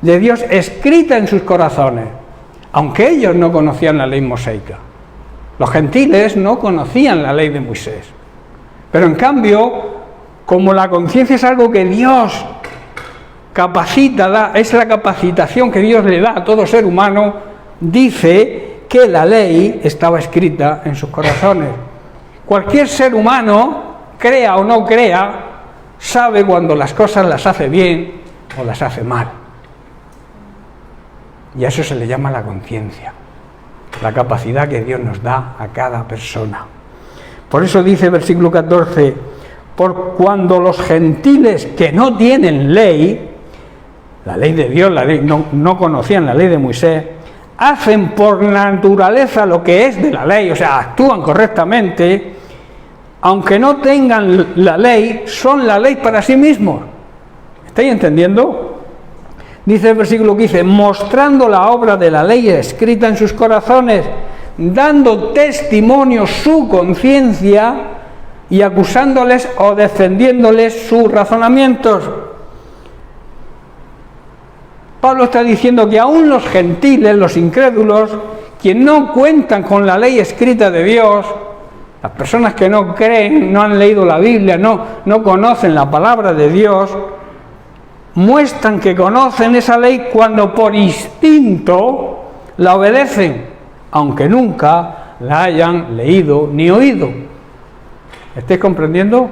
de Dios escrita en sus corazones, aunque ellos no conocían la ley mosaica. Los gentiles no conocían la ley de Moisés. Pero en cambio, como la conciencia es algo que Dios capacita, es la capacitación que Dios le da a todo ser humano, dice que la ley estaba escrita en sus corazones. Cualquier ser humano, crea o no crea, sabe cuando las cosas las hace bien o las hace mal. Y a eso se le llama la conciencia, la capacidad que Dios nos da a cada persona. Por eso dice el versículo 14, por cuando los gentiles que no tienen ley, la ley de Dios, la ley, no conocían la ley de Moisés, hacen por naturaleza lo que es de la ley, o sea, actúan correctamente, aunque no tengan la ley, son la ley para sí mismos. ¿Estáis entendiendo? Dice el versículo 15, mostrando la obra de la ley escrita en sus corazones, dando testimonio su conciencia y acusándoles o defendiéndoles sus razonamientos. Pablo está diciendo que aún los gentiles, los incrédulos, quienes no cuentan con la ley escrita de Dios, las personas que no creen, no han leído la Biblia, no conocen la palabra de Dios, muestran que conocen esa ley cuando por instinto la obedecen, aunque nunca la hayan leído ni oído. ¿Estáis comprendiendo?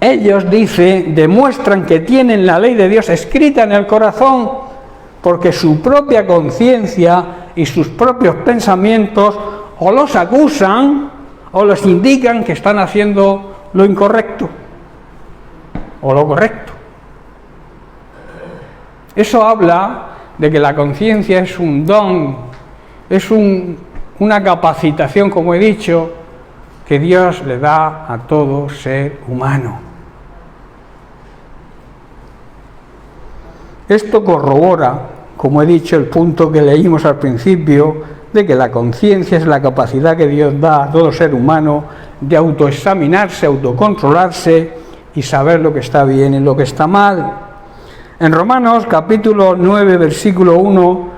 Ellos, dice, demuestran que tienen la ley de Dios escrita en el corazón porque su propia conciencia y sus propios pensamientos o los acusan o los indican que están haciendo lo incorrecto o lo correcto. Eso habla de que la conciencia es un don, es una capacitación, como he dicho, que Dios le da a todo ser humano. Esto corrobora, como he dicho, el punto que leímos al principio, de que la conciencia es la capacidad que Dios da a todo ser humano de autoexaminarse, autocontrolarse y saber lo que está bien y lo que está mal. En Romanos capítulo 9, versículo 1,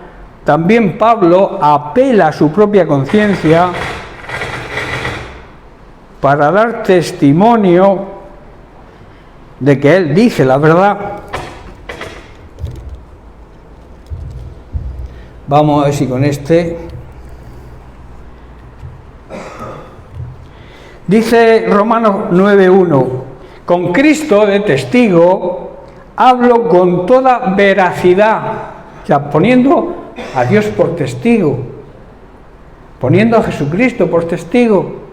también Pablo apela a su propia conciencia para dar testimonio de que él dice la verdad. Vamos a ver si con este. Dice Romanos 9:1, con Cristo de testigo, hablo con toda veracidad, o sea, poniendo a Dios por testigo, poniendo a Jesucristo por testigo.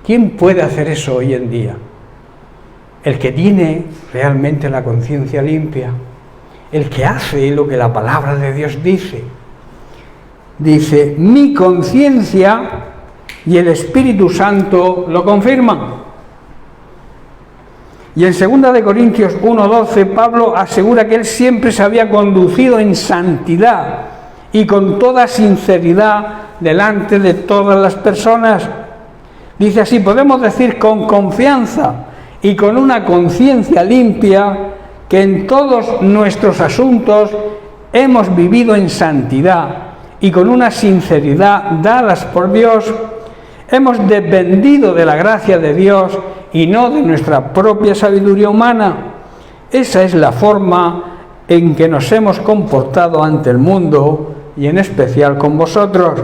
¿Quién puede hacer eso hoy en día? El que tiene realmente la conciencia limpia, el que hace lo que la palabra de Dios dice. Dice, mi conciencia y el Espíritu Santo lo confirman. Y en 2 de Corintios 1:12, Pablo asegura que él siempre se había conducido en santidad y con toda sinceridad delante de todas las personas. Dice así, podemos decir con confianza y con una conciencia limpia que en todos nuestros asuntos hemos vivido en santidad y con una sinceridad dadas por Dios, hemos dependido de la gracia de Dios y no de nuestra propia sabiduría humana. Esa es la forma en que nos hemos comportado ante el mundo y en especial con vosotros.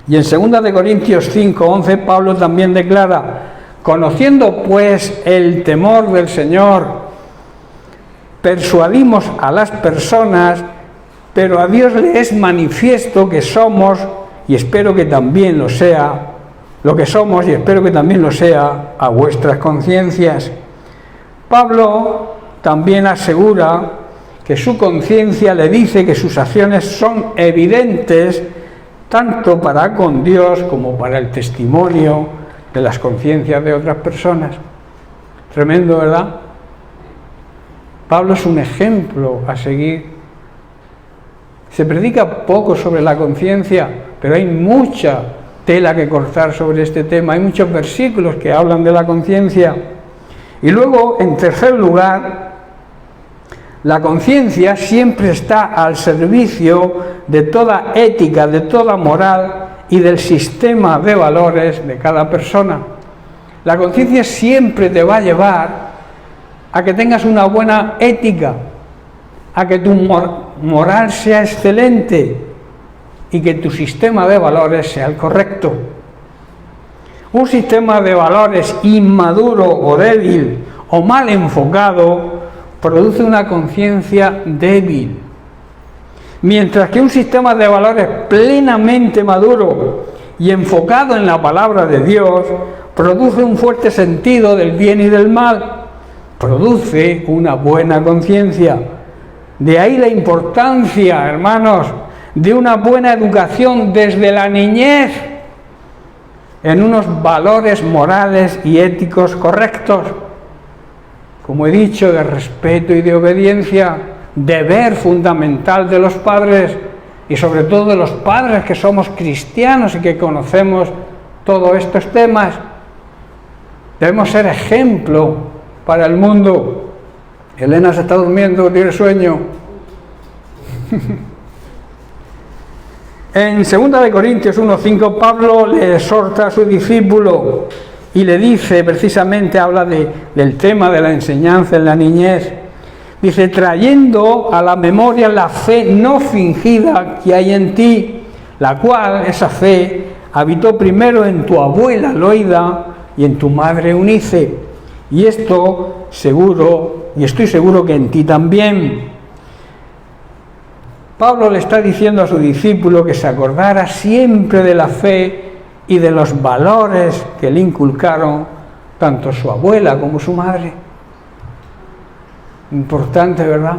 Y en 2 de Corintios 5:11 Pablo también declara, conociendo pues el temor del Señor, persuadimos a las personas, pero a Dios le es manifiesto que somos, y espero que también lo sea, lo que somos, y espero que también lo sea a vuestras conciencias. Pablo también asegura que su conciencia le dice que sus acciones son evidentes tanto para con Dios como para el testimonio de las conciencias de otras personas. Tremendo, ¿verdad? Pablo es un ejemplo a seguir. Se predica poco sobre la conciencia, pero hay mucha tela que cortar sobre este tema. Hay muchos versículos que hablan de la conciencia. Y luego, en tercer lugar, la conciencia siempre está al servicio de toda ética, de toda moral y del sistema de valores de cada persona. La conciencia siempre te va a llevar a que tengas una buena ética, a que tu moral sea excelente y que tu sistema de valores sea el correcto. Un sistema de valores inmaduro o débil o mal enfocado produce una conciencia débil, mientras que un sistema de valores plenamente maduro y enfocado en la palabra de Dios produce un fuerte sentido del bien y del mal, produce una buena conciencia. De ahí la importancia, hermanos, de una buena educación desde la niñez en unos valores morales y éticos correctos. Como he dicho, de respeto y de obediencia, deber fundamental de los padres y sobre todo de los padres que somos cristianos y que conocemos todos estos temas. Debemos ser ejemplo para el mundo. Elena se está durmiendo, tiene sueño. En 2 Corintios 1:5, Pablo le exhorta a su discípulo y le dice, precisamente habla del tema de la enseñanza en la niñez. Dice, trayendo a la memoria la fe no fingida que hay en ti, la cual, esa fe, habitó primero en tu abuela Loida y en tu madre Eunice, y esto seguro, y estoy seguro que en ti también. Pablo le está diciendo a su discípulo que se acordara siempre de la fe y de los valores que le inculcaron tanto su abuela como su madre. Importante, ¿verdad?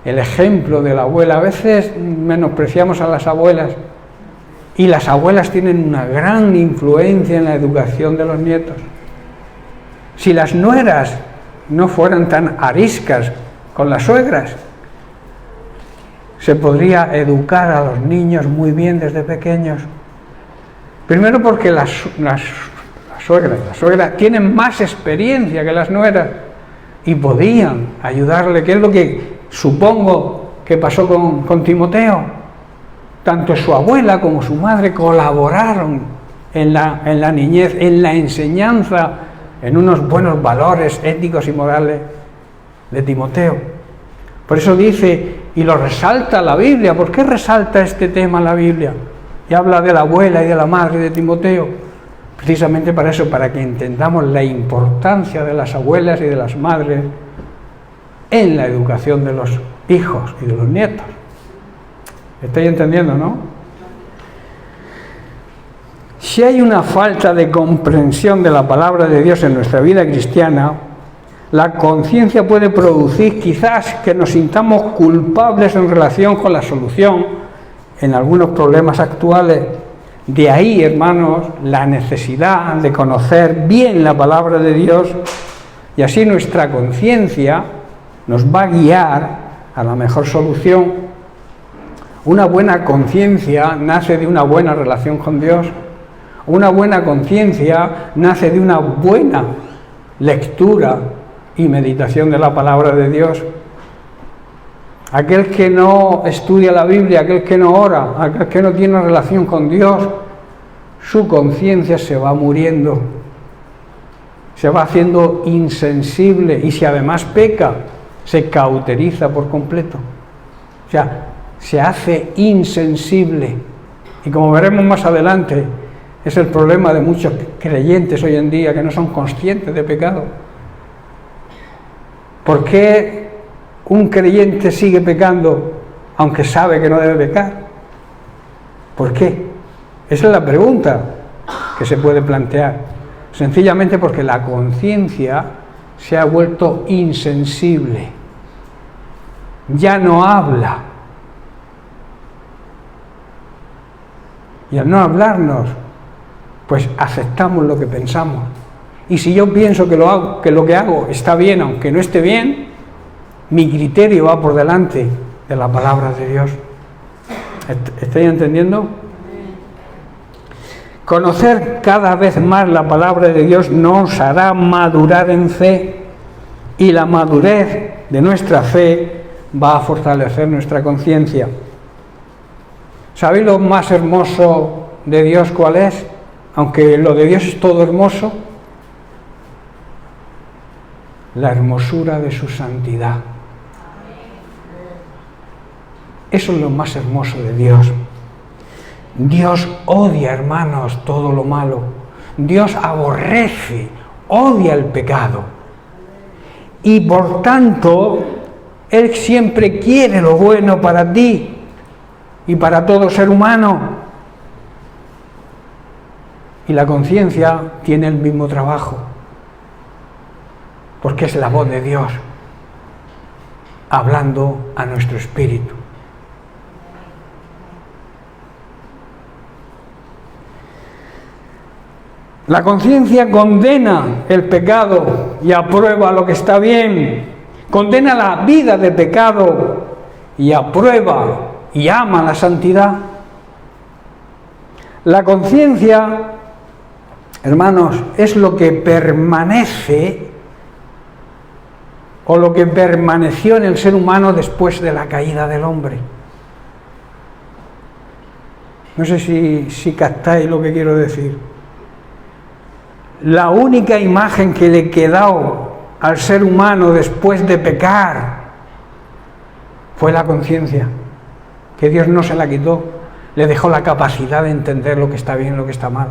El ejemplo de la abuela. A veces menospreciamos a las abuelas, y las abuelas tienen una gran influencia en la educación de los nietos. Si las nueras no fueran tan ariscas con las suegras, se podría educar a los niños muy bien desde pequeños. Primero porque las suegras tienen más experiencia que las nueras y podían ayudarle, que es lo que supongo que pasó con Timoteo. Tanto su abuela como su madre colaboraron en la niñez, en la enseñanza, en unos buenos valores éticos y morales de Timoteo. Por eso dice, y lo resalta la Biblia. ¿Por qué resalta este tema la Biblia? Y habla de la abuela y de la madre de Timoteo. Precisamente para eso, para que entendamos la importancia de las abuelas y de las madres en la educación de los hijos y de los nietos. ¿Estáis entendiendo, no? Si hay una falta de comprensión de la palabra de Dios en nuestra vida cristiana, la conciencia puede producir quizás que nos sintamos culpables en relación con la solución en algunos problemas actuales. De ahí, hermanos, la necesidad de conocer bien la palabra de Dios, y así nuestra conciencia nos va a guiar a la mejor solución. Una buena conciencia nace de una buena relación con Dios. Una buena conciencia nace de una buena lectura y meditación de la palabra de Dios. Aquel que no estudia la Biblia, aquel que no ora, aquel que no tiene relación con Dios, su conciencia se va muriendo, se va haciendo insensible, y si además peca, se cauteriza por completo. O sea, se hace insensible. Y como veremos más adelante, es el problema de muchos creyentes hoy en día que no son conscientes de pecado. ¿Por qué un creyente sigue pecando aunque sabe que no debe pecar? ¿Por qué? Esa es la pregunta que se puede plantear. Sencillamente porque la conciencia se ha vuelto insensible. Ya no habla. Y al no hablarnos, pues aceptamos lo que pensamos. Y si yo pienso que lo que hago está bien, aunque no esté bien, mi criterio va por delante de la palabra de Dios. ¿Estáis entendiendo? Conocer cada vez más la palabra de Dios nos hará madurar en fe, y la madurez de nuestra fe va a fortalecer nuestra conciencia. ¿Sabéis lo más hermoso de Dios cuál es? Aunque lo de Dios es todo hermoso, la hermosura de su santidad. Eso es lo más hermoso de Dios. Dios odia, hermanos, todo lo malo. Dios aborrece, odia el pecado. Y por tanto, Él siempre quiere lo bueno para ti y para todo ser humano. Y la conciencia tiene el mismo trabajo, porque es la voz de Dios hablando a nuestro espíritu. La conciencia condena el pecado y aprueba lo que está bien. Condena la vida de pecado y aprueba y ama la santidad. La conciencia, hermanos, es lo que permanece o lo que permaneció en el ser humano después de la caída del hombre. No sé si captáis lo que quiero decir. La única imagen que le quedó al ser humano después de pecar fue la conciencia, que Dios no se la quitó, le dejó la capacidad de entender lo que está bien y lo que está mal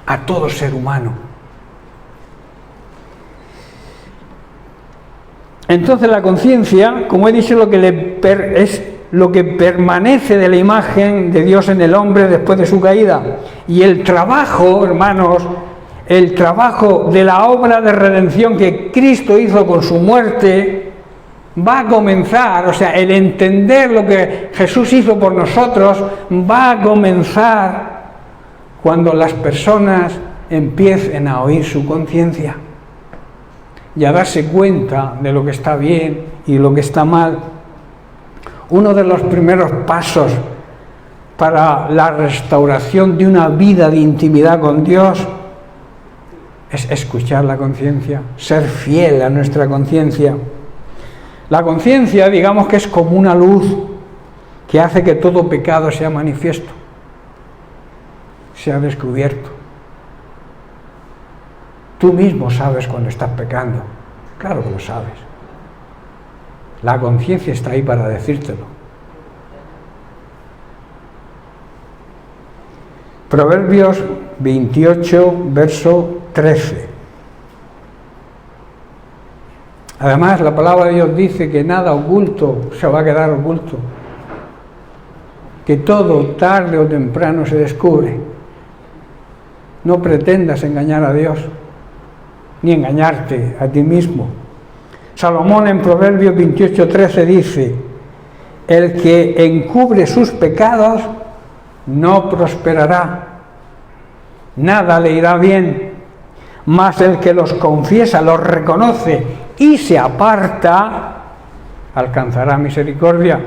a todo ser humano. Entonces la conciencia, como he dicho, es lo que permanece de la imagen de Dios en el hombre después de su caída. Y el trabajo, hermanos, el trabajo de la obra de redención que Cristo hizo con su muerte va a comenzar, o sea, el entender lo que Jesús hizo por nosotros va a comenzar cuando las personas empiecen a oír su conciencia y a darse cuenta de lo que está bien y lo que está mal. Uno de los primeros pasos para la restauración de una vida de intimidad con Dios es escuchar la conciencia, ser fiel a nuestra conciencia. La conciencia, digamos que es como una luz que hace que todo pecado sea manifiesto, sea descubierto. Tú mismo sabes cuando estás pecando, claro que lo sabes. La conciencia está ahí para decírtelo. Proverbios 28, verso 13. Además, la palabra de Dios dice que nada oculto se va a quedar oculto, que todo tarde o temprano se descubre. No pretendas engañar a Dios, ni engañarte a ti mismo. Salomón en Proverbios 28, 13 dice: el que encubre sus pecados no prosperará, nada le irá bien, mas el que los confiesa, los reconoce y se aparta, alcanzará misericordia.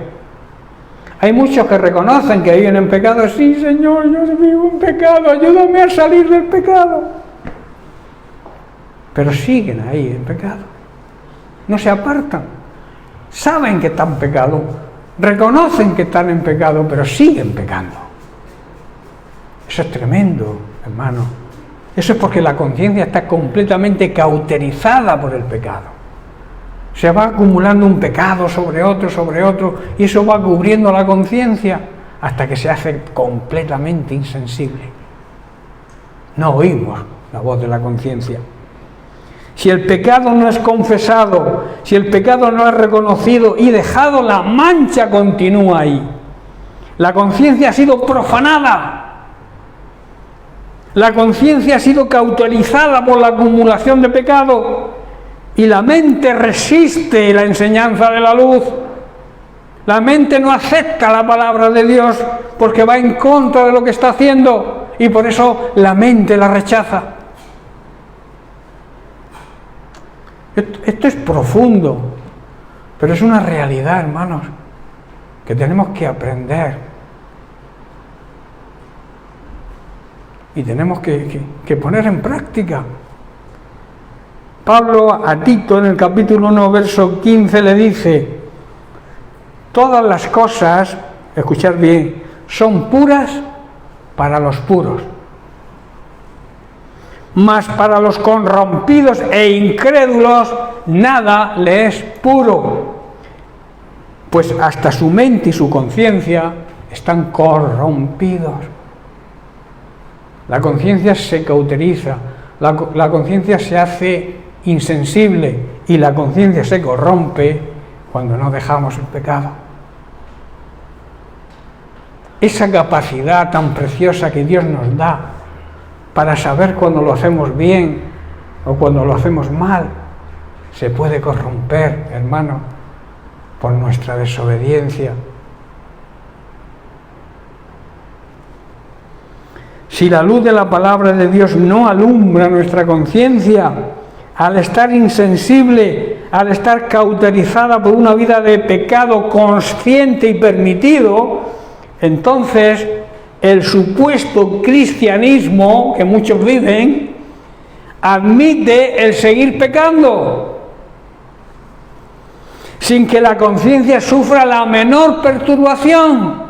Hay muchos que reconocen que viven en pecado. Sí, Señor, yo vivo en pecado, ayúdame a salir del pecado. Pero siguen ahí en pecado, no se apartan, saben que están en pecado, reconocen que están en pecado, pero siguen pecando. Eso es tremendo, hermano. Eso es porque la conciencia está completamente cauterizada por el pecado. Se va acumulando un pecado sobre otro, y eso va cubriendo la conciencia hasta que se hace completamente insensible. No oímos la voz de la conciencia. Si el pecado no es confesado, si el pecado no es reconocido y dejado, la mancha continúa ahí. La conciencia ha sido profanada. La conciencia ha sido cauterizada por la acumulación de pecado y la mente resiste la enseñanza de la luz. La mente no acepta la palabra de Dios porque va en contra de lo que está haciendo y por eso la mente la rechaza. Esto es profundo, pero es una realidad, hermanos, que tenemos que aprender. y tenemos que poner en práctica. Pablo a Tito en el capítulo 1, verso 15 le dice: todas las cosas, escuchad bien, son puras para los puros, mas para los corrompidos e incrédulos nada le es puro, pues hasta su mente y su conciencia están corrompidos. La conciencia se cauteriza, la conciencia se hace insensible y la conciencia se corrompe cuando no dejamos el pecado. Esa capacidad tan preciosa que Dios nos da para saber cuando lo hacemos bien o cuando lo hacemos mal, se puede corromper, hermano, por nuestra desobediencia. Si la luz de la palabra de Dios no alumbra nuestra conciencia, al estar insensible, al estar cauterizada por una vida de pecado consciente y permitido, entonces el supuesto cristianismo que muchos viven admite el seguir pecando sin que la conciencia sufra la menor perturbación.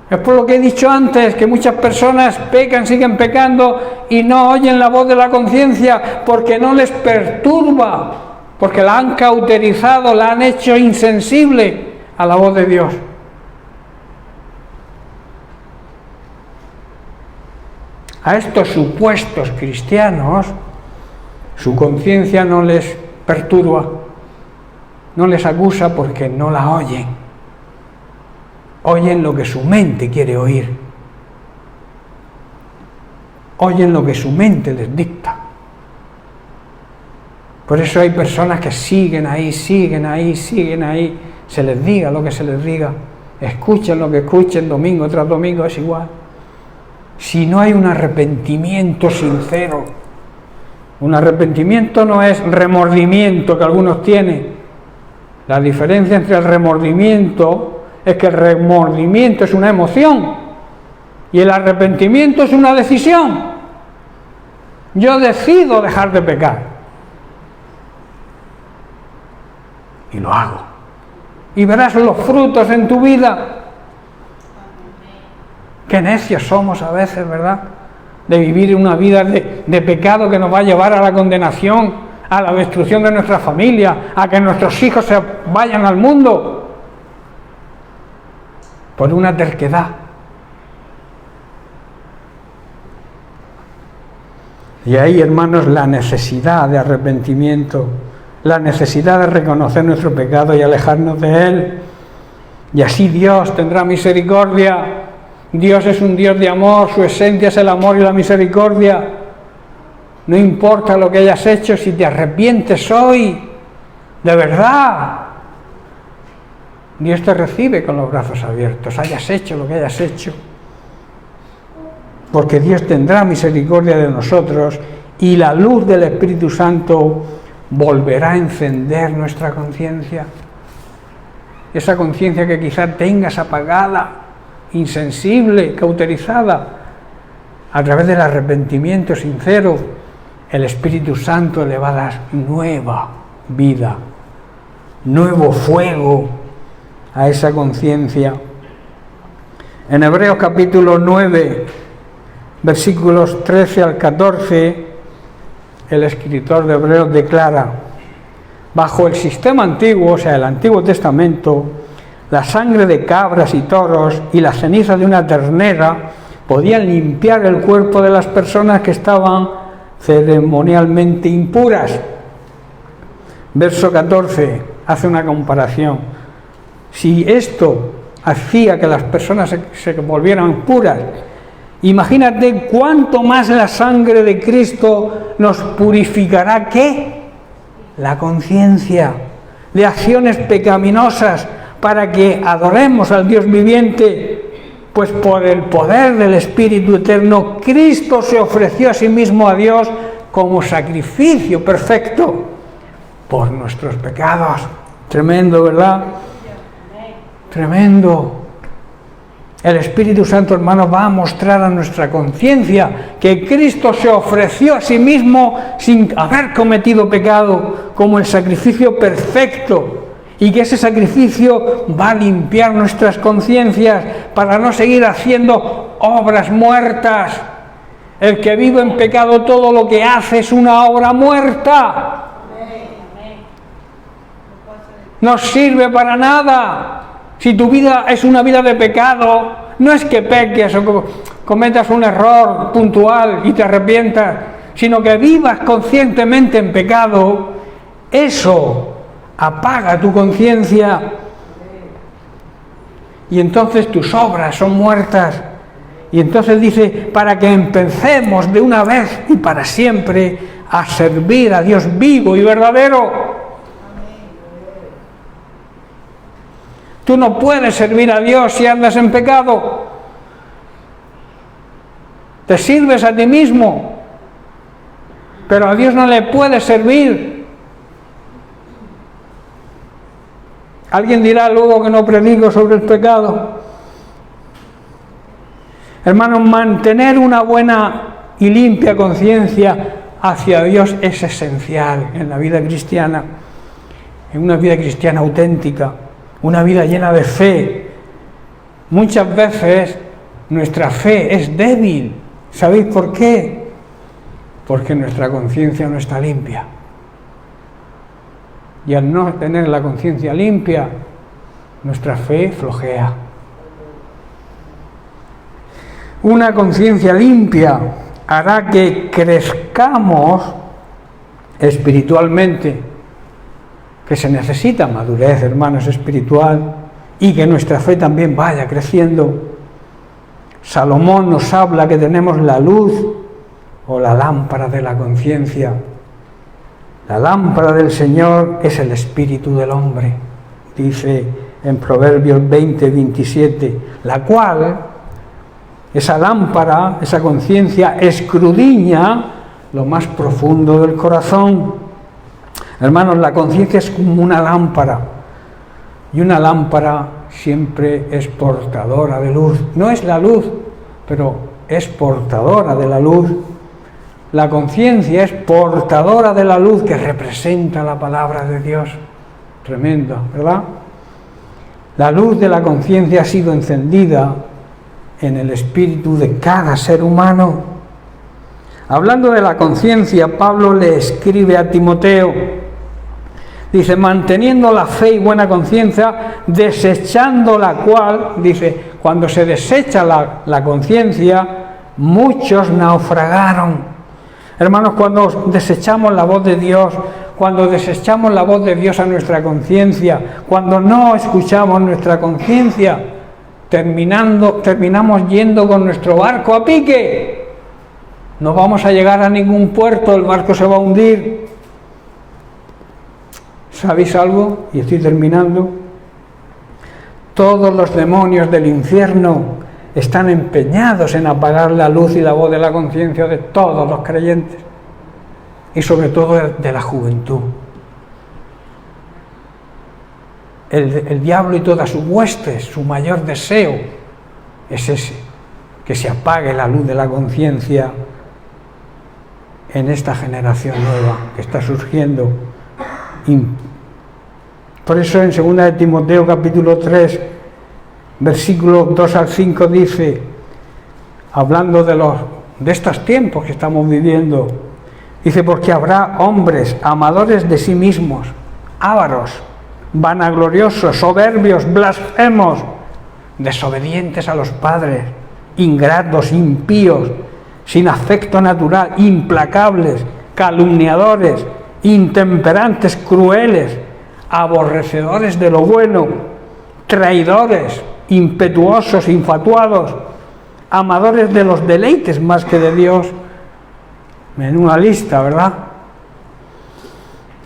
Es por lo que he dicho antes, que muchas personas pecan, siguen pecando y no oyen la voz de la conciencia porque no les perturba, porque la han cauterizado, la han hecho insensible a la voz de Dios. A estos supuestos cristianos, su conciencia no les perturba, no les acusa porque no la oyen. Oyen lo que su mente quiere oír. Oyen lo que su mente les dicta. Por eso hay personas que siguen ahí, se les diga lo que se les diga, escuchen lo que escuchen, domingo tras domingo, es igual. Si no hay un arrepentimiento sincero, un arrepentimiento no es remordimiento que algunos tienen. La diferencia entre el remordimiento es que el remordimiento es una emoción y el arrepentimiento es una decisión. Yo decido dejar de pecar y lo hago, y verás los frutos en tu vida. Qué necios somos a veces, ¿verdad? De vivir una vida de pecado que nos va a llevar a la condenación, a la destrucción de nuestra familia, a que nuestros hijos se vayan al mundo por una terquedad. Y ahí, hermanos, la necesidad de arrepentimiento, la necesidad de reconocer nuestro pecado y alejarnos de él. Y así Dios tendrá misericordia. Dios es un Dios de amor, su esencia es el amor y la misericordia. No importa lo que hayas hecho, si te arrepientes hoy, de verdad, Dios te recibe con los brazos abiertos, hayas hecho lo que hayas hecho. Porque Dios tendrá misericordia de nosotros y la luz del Espíritu Santo volverá a encender nuestra conciencia. Esa conciencia que quizá tengas apagada, insensible, cauterizada, a través del arrepentimiento sincero, el Espíritu Santo le va a dar nueva vida, nuevo fuego a esa conciencia. En Hebreos capítulo 9, versículos 13 al 14, el escritor de Hebreos declara: bajo el sistema antiguo, o sea, el Antiguo Testamento, la sangre de cabras y toros y la ceniza de una ternera podían limpiar el cuerpo de las personas que estaban ceremonialmente impuras. Verso 14 hace una comparación. Si esto hacía que las personas se volvieran puras, imagínate cuánto más la sangre de Cristo nos purificará, ¿qué? La conciencia de acciones pecaminosas, para que adoremos al Dios viviente. Pues por el poder del Espíritu Eterno, Cristo se ofreció a sí mismo a Dios como sacrificio perfecto por nuestros pecados. Tremendo, ¿verdad? Tremendo. El Espíritu Santo, hermanos, va a mostrar a nuestra conciencia que Cristo se ofreció a sí mismo sin haber cometido pecado, como el sacrificio perfecto, y que ese sacrificio va a limpiar nuestras conciencias para no seguir haciendo obras muertas. El que vive en pecado, todo lo que hace es una obra muerta. No sirve para nada. Si tu vida es una vida de pecado, no es que peques o cometas un error puntual y te arrepientas, sino que vivas conscientemente en pecado. Eso apaga tu conciencia y entonces tus obras son muertas. Y entonces dice, para que empecemos de una vez y para siempre a servir a Dios vivo y verdadero. Tú no puedes servir a Dios si andas en pecado. Te sirves a ti mismo, pero a Dios no le puedes servir. Alguien dirá luego que no predico sobre el pecado. Hermanos, mantener una buena y limpia conciencia hacia Dios es esencial en la vida cristiana, en una vida cristiana auténtica, una vida llena de fe. Muchas veces nuestra fe es débil. ¿Sabéis por qué? Porque nuestra conciencia no está limpia. Y al no tener la conciencia limpia, nuestra fe flojea. Una conciencia limpia hará que crezcamos espiritualmente, que se necesita madurez, hermanos, espiritual, y que nuestra fe también vaya creciendo. Salomón nos habla que tenemos la luz o la lámpara de la conciencia. La lámpara del Señor es el espíritu del hombre, dice en Proverbios 20:27, la cual, esa lámpara, esa conciencia, escudriña lo más profundo del corazón. Hermanos, la conciencia es como una lámpara, y una lámpara siempre es portadora de luz. No es la luz, pero es portadora de la luz. La conciencia es portadora de la luz que representa la palabra de Dios. Tremendo, ¿verdad? La luz de la conciencia ha sido encendida en el espíritu de cada ser humano. Hablando de la conciencia, Pablo le escribe a Timoteo, dice, manteniendo la fe y buena conciencia, desechando la cual, dice, cuando se desecha la conciencia, muchos naufragaron. Hermanos, cuando desechamos la voz de Dios, cuando desechamos la voz de Dios a nuestra conciencia, cuando no escuchamos nuestra conciencia, terminamos yendo con nuestro barco a pique. No vamos a llegar a ningún puerto, el barco se va a hundir. ¿Sabéis algo? Y estoy terminando. Todos los demonios del infierno están empeñados en apagar la luz y la voz de la conciencia de todos los creyentes, y sobre todo de la juventud. El diablo y todas sus huestes, su mayor deseo es ese, que se apague la luz de la conciencia en esta generación nueva que está surgiendo. Por eso en 2 de Timoteo capítulo 3, versículos 2 al 5 dice, hablando de estos tiempos que estamos viviendo, dice, porque habrá hombres amadores de sí mismos, ávaros, vanagloriosos, soberbios, blasfemos, desobedientes a los padres, ingratos, impíos, sin afecto natural, implacables, calumniadores, intemperantes, crueles, aborrecedores de lo bueno, traidores, impetuosos, infatuados, amadores de los deleites más que de Dios. Menuda lista, ¿verdad?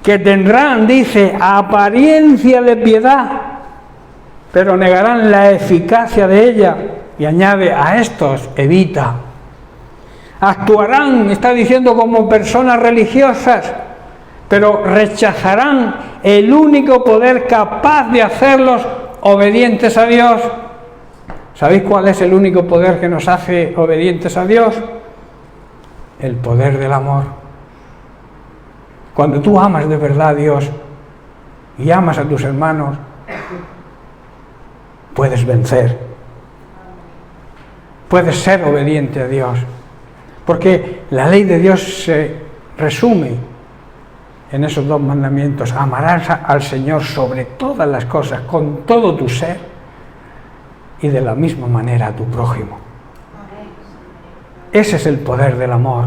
Que tendrán, dice, apariencia de piedad, pero negarán la eficacia de ella. Y añade, a estos evita. Actuarán, está diciendo, como personas religiosas, pero rechazarán el único poder capaz de hacerlos obedientes a Dios. ¿Sabéis cuál es el único poder que nos hace obedientes a Dios? El poder del amor. Cuando tú amas de verdad a Dios y amas a tus hermanos, puedes vencer. Puedes ser obediente a Dios. Porque la ley de Dios se resume en esos dos mandamientos. Amarás al Señor sobre todas las cosas, con todo tu ser, y de la misma manera a tu prójimo. Ese es el poder del amor,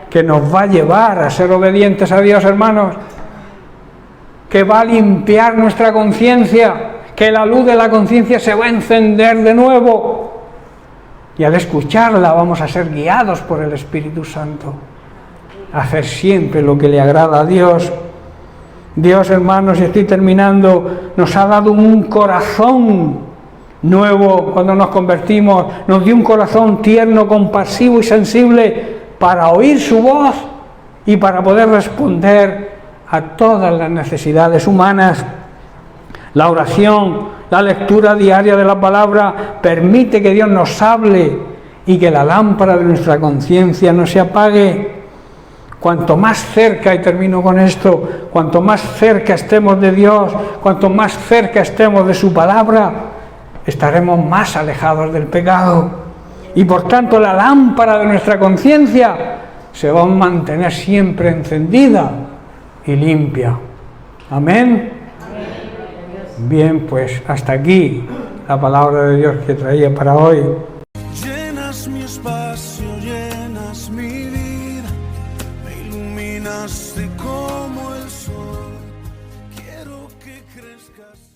que nos va a llevar a ser obedientes a Dios, hermanos, que va a limpiar nuestra conciencia, que la luz de la conciencia se va a encender de nuevo, y al escucharla vamos a ser guiados por el Espíritu Santo, a hacer siempre lo que le agrada a Dios. Dios, hermanos, y estoy terminando, nos ha dado un corazón nuevo cuando nos convertimos, nos dio un corazón tierno, compasivo y sensible para oír su voz y para poder responder a todas las necesidades humanas. La oración, la lectura diaria de la palabra permite que Dios nos hable y que la lámpara de nuestra conciencia no se apague. Cuanto más cerca, y termino con esto, cuanto más cerca estemos de Dios, cuanto más cerca estemos de su palabra, estaremos más alejados del pecado. Y por tanto la lámpara de nuestra conciencia se va a mantener siempre encendida y limpia. Amén. Bien, pues hasta aquí la palabra de Dios que traía para hoy. Llenas mi espacio, llenas mi vida, me iluminaste como el sol. Quiero que crezcas.